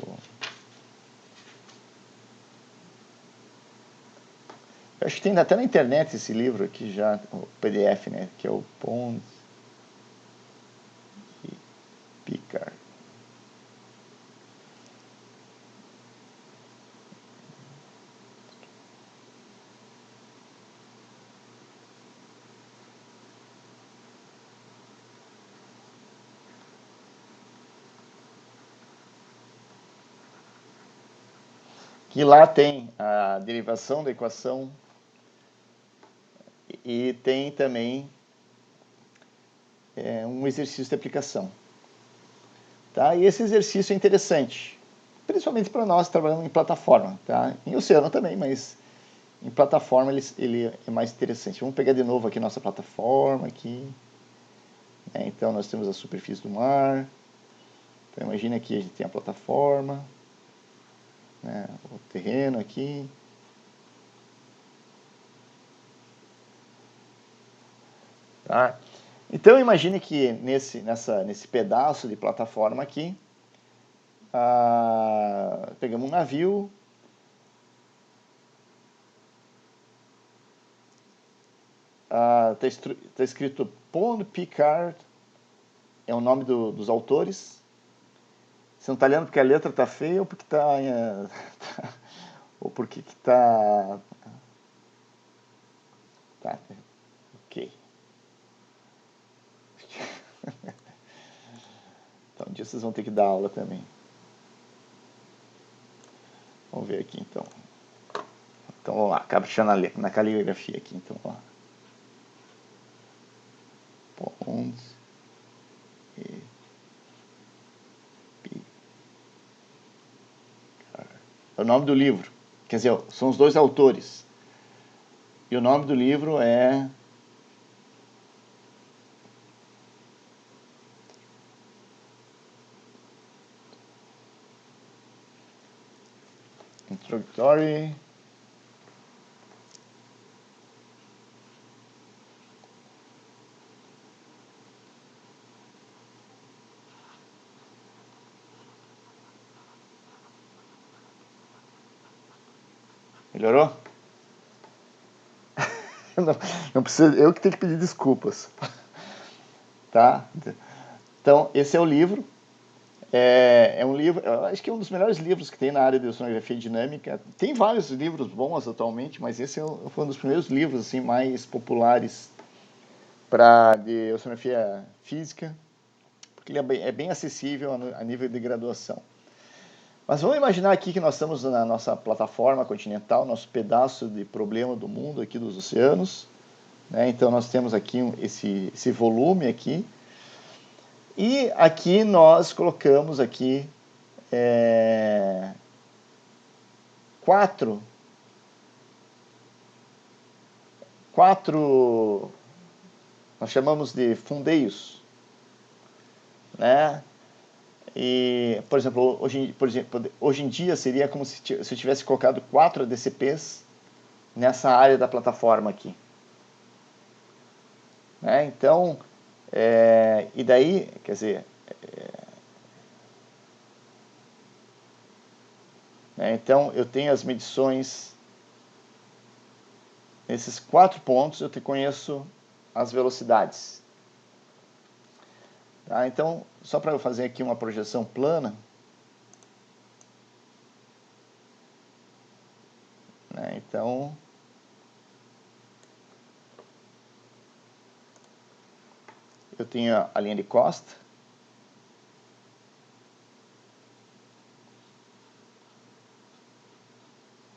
Eu acho que tem até na internet esse livro aqui já, o PDF, né, que é o Pons e Picard. Que lá tem a derivação da equação e tem também um exercício de aplicação. Tá? E esse exercício é interessante, principalmente para nós trabalhando em plataforma. Tá? Em oceano também, mas em plataforma ele é mais interessante. Vamos pegar de novo aqui nossa plataforma. Aqui. Então nós temos a superfície do mar. Então imagine aqui a gente tem a plataforma, né, o terreno aqui. Tá? Então imagine que nesse pedaço de plataforma aqui, pegamos um navio, tá escrito Pond Picard, é o nome dos autores. Você não está lendo porque a letra está feia ou porque está ou porque que tá ok. Então um dia vocês vão ter que dar aula também. Vamos ver aqui então. Então vamos lá, caprichando na caligrafia aqui, então vamos lá. Pond e é o nome do livro. Quer dizer, são os dois autores. E o nome do livro é Introductory Melhorou? Não precisa, eu que tenho que pedir desculpas. Tá? Então, esse é o livro. É um livro, eu acho que é um dos melhores livros que tem na área de oceanografia dinâmica. Tem vários livros bons atualmente, mas esse foi um dos primeiros livros assim, mais populares de oceanografia física, porque ele é bem acessível a nível de graduação. Mas vamos imaginar aqui que nós estamos na nossa plataforma continental, nosso pedaço de problema do mundo aqui dos oceanos. Né? Então nós temos aqui esse volume aqui. E aqui nós colocamos aqui quatro nós chamamos de fundeios, né? E, por exemplo, hoje em dia seria como se eu tivesse colocado 4 ADCPs nessa área da plataforma aqui. Né? Então, e daí, quer dizer, então eu tenho as medições nesses 4 pontos, eu conheço as velocidades. Tá? Então, só para eu fazer aqui uma projeção plana, né? Então, eu tenho a linha de costa,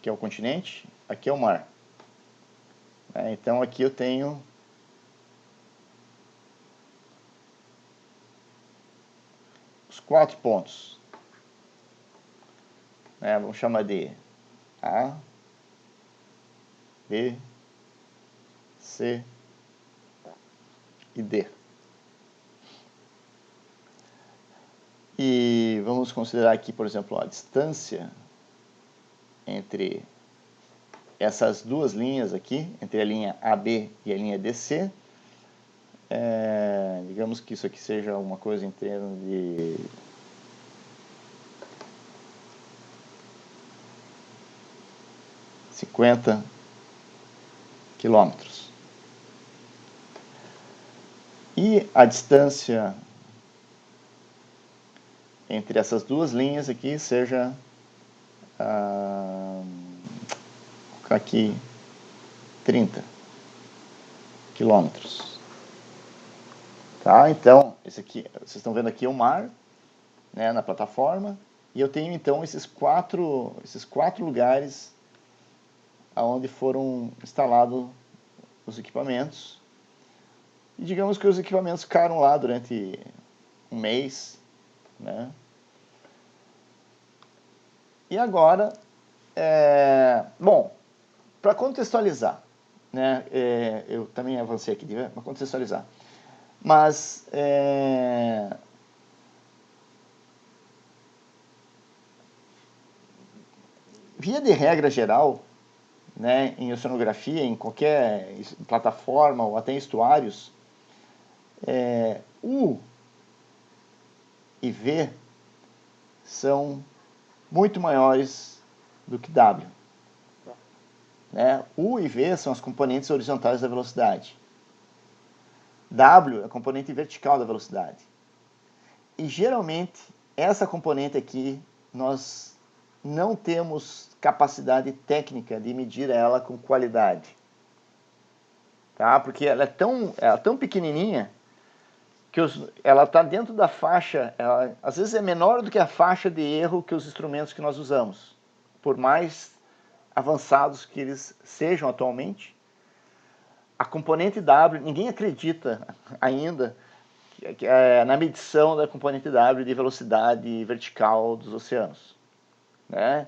que é o continente, aqui é o mar. Então aqui eu tenho os 4 pontos. Vamos chamar de A, B, C e D. E vamos vamos considerar aqui, por exemplo, a distância entre essas duas linhas aqui, entre a linha AB e a linha DC. Digamos que isso aqui seja uma coisa em termos de 50 quilômetros. E a distância entre essas duas linhas aqui seja, vou colocar aqui 30 quilômetros. Tá? Então, esse aqui, vocês estão vendo aqui o mar, né, na plataforma, e eu tenho então esses quatro lugares onde foram instalados os equipamentos. E digamos que os equipamentos ficaram lá durante um mês, né? E agora, bom, para contextualizar, né, eu também avancei aqui, para contextualizar, mas via de regra geral, né, em oceanografia, em qualquer plataforma ou até em estuários, U e V são muito maiores do que W. Né? U e V são as componentes horizontais da velocidade. W é a componente vertical da velocidade. E geralmente, essa componente aqui, nós não temos capacidade técnica de medir ela com qualidade. Tá? Porque ela é tão pequenininha que ela está dentro da faixa, às vezes é menor do que a faixa de erro que os instrumentos que nós usamos. Por mais avançados que eles sejam atualmente, a componente W, ninguém acredita ainda na medição da componente W de velocidade vertical dos oceanos. Né?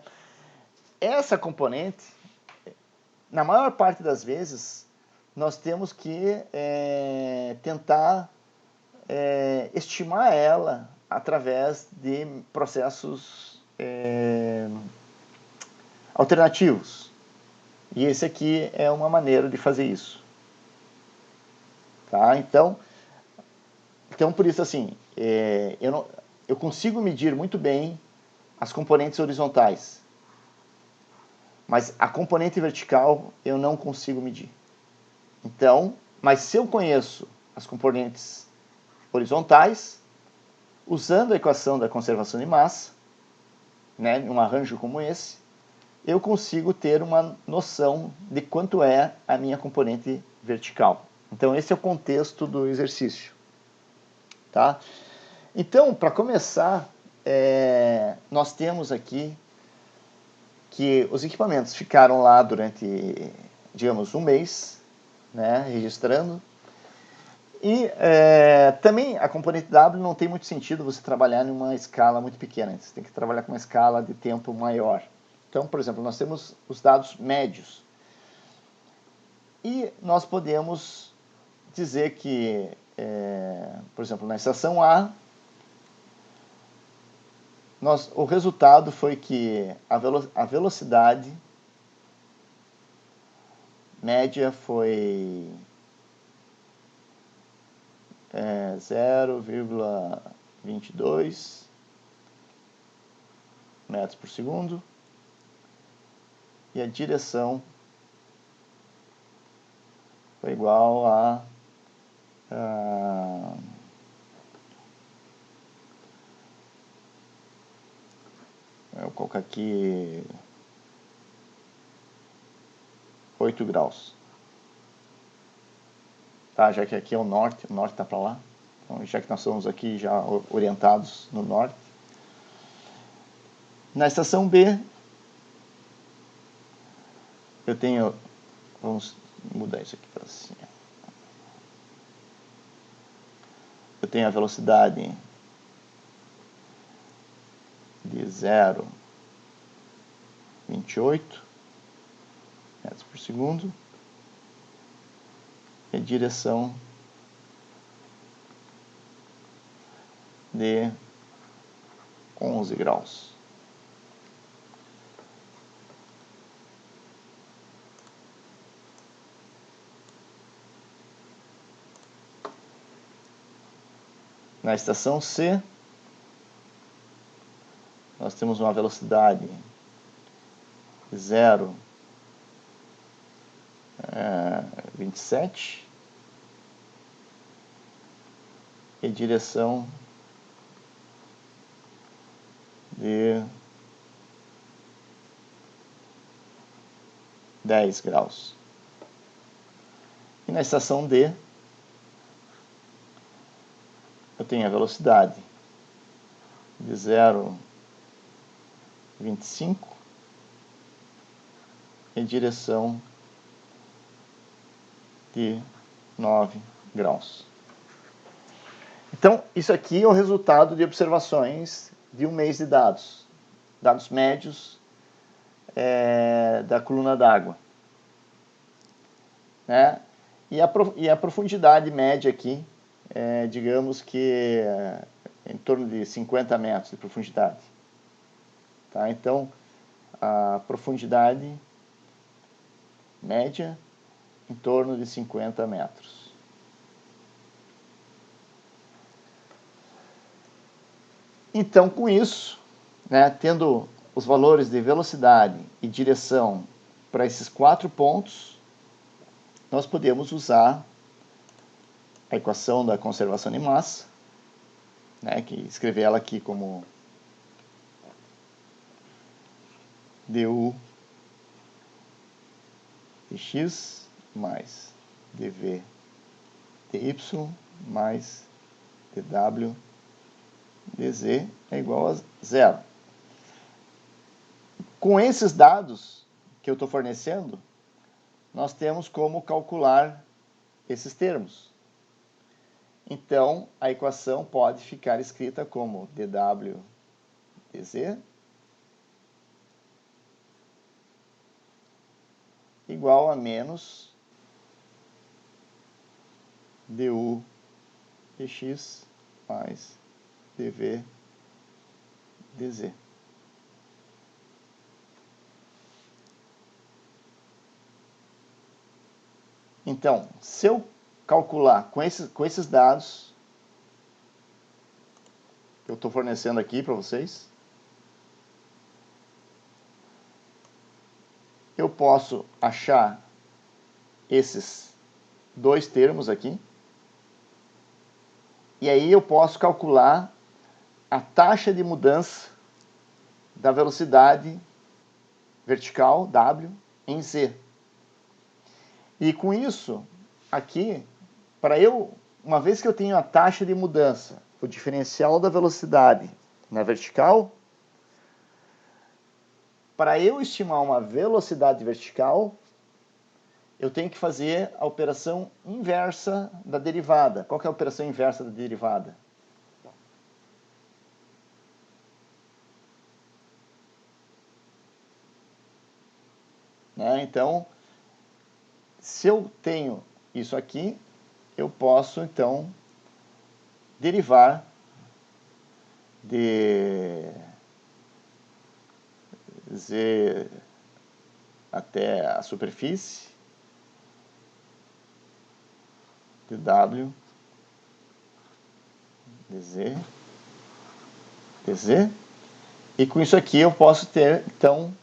Essa componente, na maior parte das vezes, nós temos que tentar estimar ela através de processos alternativos. E esse aqui é uma maneira de fazer isso. Tá? Então por isso, assim, eu consigo medir muito bem as componentes horizontais, mas a componente vertical eu não consigo medir. Então, mas se eu conheço as componentes horizontais, usando a equação da conservação de massa, né, num arranjo como esse, eu consigo ter uma noção de quanto é a minha componente vertical. Então, esse é o contexto do exercício. Tá? Então, para começar, nós temos aqui que os equipamentos ficaram lá durante, digamos, um mês, né, registrando. E também a componente W não tem muito sentido você trabalhar em uma escala muito pequena, você tem que trabalhar com uma escala de tempo maior. Então, por exemplo, nós temos os dados médios. E nós podemos dizer que, por exemplo, na estação A, o resultado foi que a velocidade média foi 0,22 metros por segundo e a direção foi igual a eu vou colocar aqui 8 graus. Tá, já que aqui é o norte está para lá. Então, já que nós estamos aqui já orientados no norte. Na estação B, eu tenho, vamos mudar isso aqui para cima. Eu tenho a velocidade de 0,28 metros por segundo e a direção de 11 graus. Na estação C, nós temos uma velocidade 0,27 e direção de 10 graus. E na estação D, eu tenho a velocidade de 0,25 e direção de 9 graus. Então, isso aqui é o resultado de observações de um mês de dados médios da coluna d'água, né? E a profundidade média aqui, digamos que em torno de 50 metros de profundidade. Tá? Então, a profundidade média em torno de 50 metros. Então, com isso, né, tendo os valores de velocidade e direção para esses 4 pontos, nós podemos usar a equação da conservação de massa, né, que escrever ela aqui como du dx mais dv dy mais dw dz é igual a 0. Com esses dados que eu estou fornecendo, nós temos como calcular esses termos. Então, a equação pode ficar escrita como dw dz igual a menos du dx mais dv dz. Então, se eu calcular com esses dados que eu estou fornecendo aqui para vocês, eu posso achar esses 2 termos aqui, e aí eu posso calcular a taxa de mudança da velocidade vertical, W, em Z. E com isso, aqui, uma vez que eu tenho a taxa de mudança, o diferencial da velocidade na vertical, para eu estimar uma velocidade vertical, eu tenho que fazer a operação inversa da derivada. Qual que é a operação inversa da derivada? Né? Então, se eu tenho isso aqui, eu posso, então, derivar de Z até a superfície de W dz, e com isso aqui eu posso ter, então,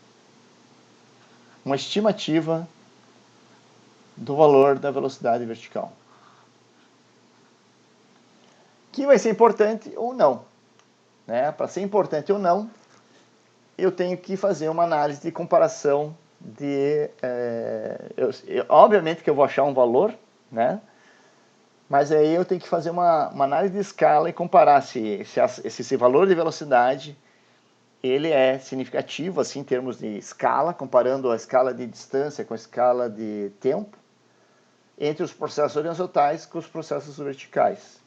uma estimativa do valor da velocidade vertical, que vai ser importante ou não, né? Para ser importante ou não, eu tenho que fazer uma análise de comparação obviamente que eu vou achar um valor, né? Mas aí eu tenho que fazer uma análise de escala e comparar se esse valor de velocidade ele é significativo assim, em termos de escala, comparando a escala de distância com a escala de tempo, entre os processos horizontais com os processos verticais.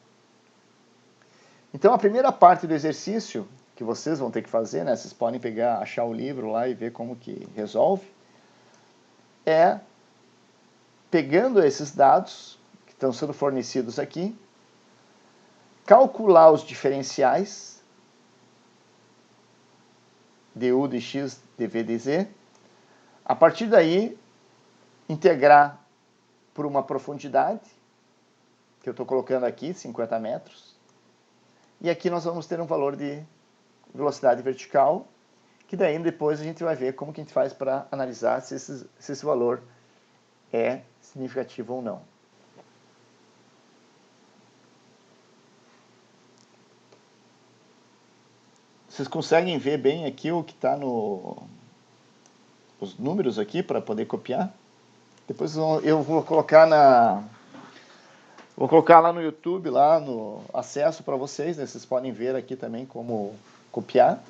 Então, a primeira parte do exercício que vocês vão ter que fazer, né, vocês podem achar o livro lá e ver como que resolve, é pegando esses dados que estão sendo fornecidos aqui, calcular os diferenciais du de x dv dz. A partir daí, integrar por uma profundidade, que eu estou colocando aqui, 50 metros. E aqui nós vamos ter um valor de velocidade vertical, que daí depois a gente vai ver como que a gente faz para analisar se esse valor é significativo ou não. Vocês conseguem ver bem aqui o que está os números aqui para poder copiar? Depois eu vou colocar lá no YouTube, lá no acesso para vocês, né? Vocês podem ver aqui também como copiar.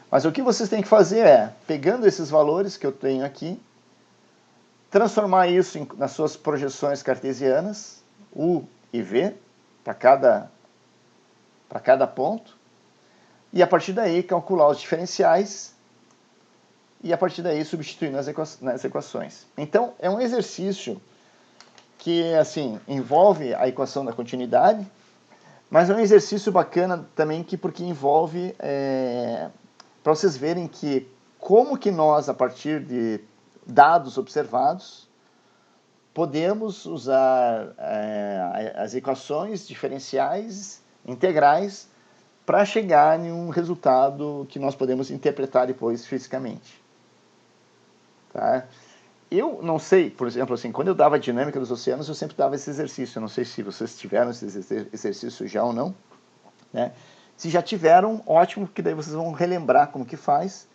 Mas o que vocês têm que fazer é, pegando esses valores que eu tenho aqui, transformar isso nas suas projeções cartesianas, U e V, para cada ponto, e a partir daí calcular os diferenciais, e a partir daí substituir nas equações. Então, é um exercício que, assim, envolve a equação da continuidade, mas é um exercício bacana também porque envolve, para vocês verem que como que nós, a partir de dados observados, podemos usar as equações diferenciais, integrais, para chegar em um resultado que nós podemos interpretar depois fisicamente. Tá? Eu não sei, por exemplo, assim, quando eu dava a dinâmica dos oceanos, eu sempre dava esse exercício. Eu não sei se vocês tiveram esse exercício já ou não, né? Se já tiveram, ótimo, porque daí vocês vão relembrar como que faz.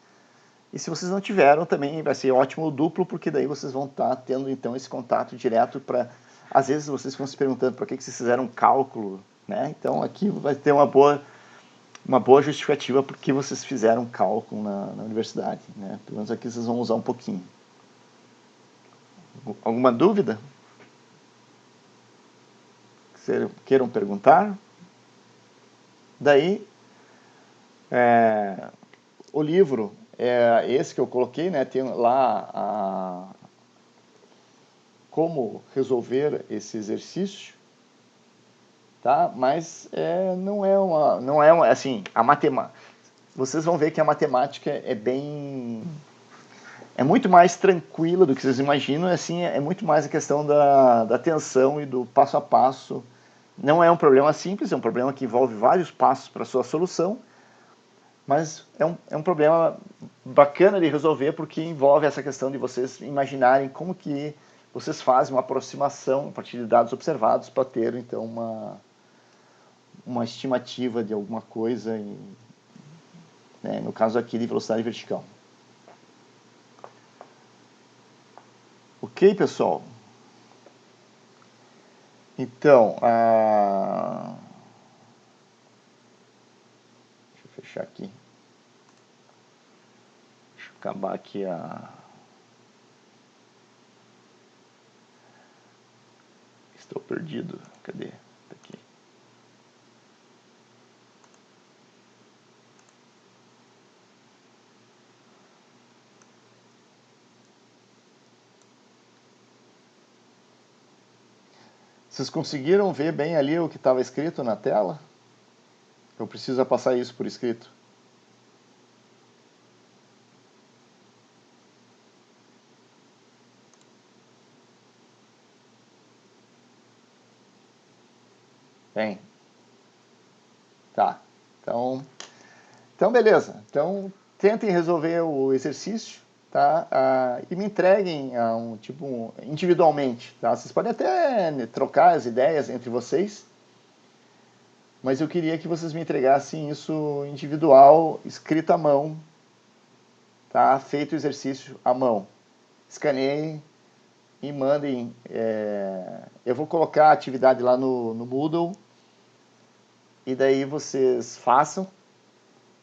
E se vocês não tiveram, também vai ser ótimo o duplo, porque daí vocês vão estar tendo, então, esse contato direto para... Às vezes vocês ficam se perguntando por que vocês fizeram um cálculo, né? Então, aqui vai ter uma boa justificativa porque vocês fizeram um cálculo na universidade, né? Pelo menos aqui vocês vão usar um pouquinho. Alguma dúvida? Queiram perguntar? Daí, o livro é esse que eu coloquei, né? Tem lá como resolver esse exercício, tá? Mas não é uma, assim, a matemática. Vocês vão ver que a matemática é muito mais tranquila do que vocês imaginam, assim, é muito mais a questão da atenção e do passo a passo. Não é um problema simples, é um problema que envolve vários passos para a sua solução, mas é um problema bacana de resolver porque envolve essa questão de vocês imaginarem como que vocês fazem uma aproximação a partir de dados observados para ter, então, uma estimativa de alguma coisa, né, no caso aqui de velocidade vertical. Ok, pessoal? Então, deixa eu fechar aqui. Deixa eu acabar aqui Estou perdido. Cadê? Tá aqui. Vocês conseguiram ver bem ali o que estava escrito na tela? Eu preciso passar isso por escrito. Bem. Tá. Então beleza. Então, tentem resolver o exercício, tá? E me entreguem individualmente, tá? Vocês podem até, né, trocar as ideias entre vocês, mas eu queria que vocês me entregassem isso individual, escrito à mão, tá? Feito o exercício à mão. Escaneiem e mandem. Eu vou colocar a atividade lá no Moodle, e daí vocês façam,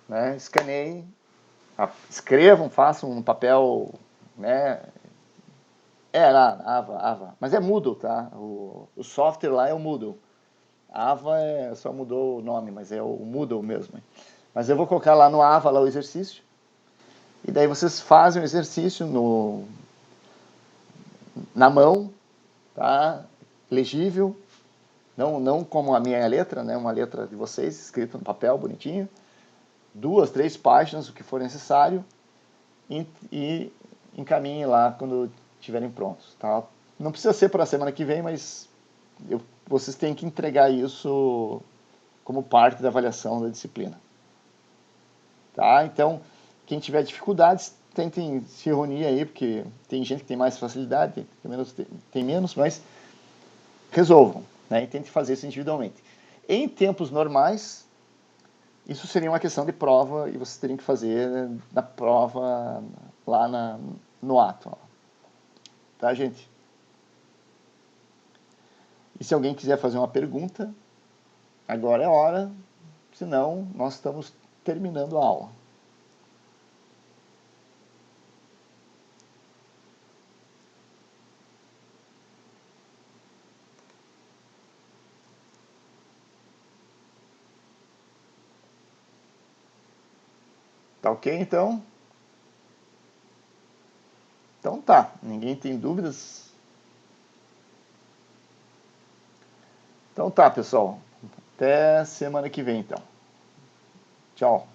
né? Escaneiem, escrevam, façam no papel, né? Lá, Ava. Mas é Moodle, tá? O software lá é o Moodle. Ava só mudou o nome, mas é o Moodle mesmo. Mas eu vou colocar lá no Ava lá o exercício. E daí vocês fazem o exercício na mão, tá? Legível. Não como a minha letra, né? Uma letra de vocês, escrita no papel, bonitinho. 2, 3 páginas, o que for necessário, e encaminhem lá quando estiverem prontos, tá? Não precisa ser para a semana que vem, mas vocês têm que entregar isso como parte da avaliação da disciplina. Tá? Então, quem tiver dificuldades, tentem se reunir aí, porque tem gente que tem mais facilidade, tem menos, mas resolvam, né? E tentem fazer isso individualmente. Em tempos normais, isso seria uma questão de prova e vocês teriam que fazer na prova lá no ato. Tá, gente? E se alguém quiser fazer uma pergunta, agora é a hora, senão nós estamos terminando a aula. Tá ok, então? Então tá, ninguém tem dúvidas? Então tá, pessoal. Até semana que vem, então. Tchau.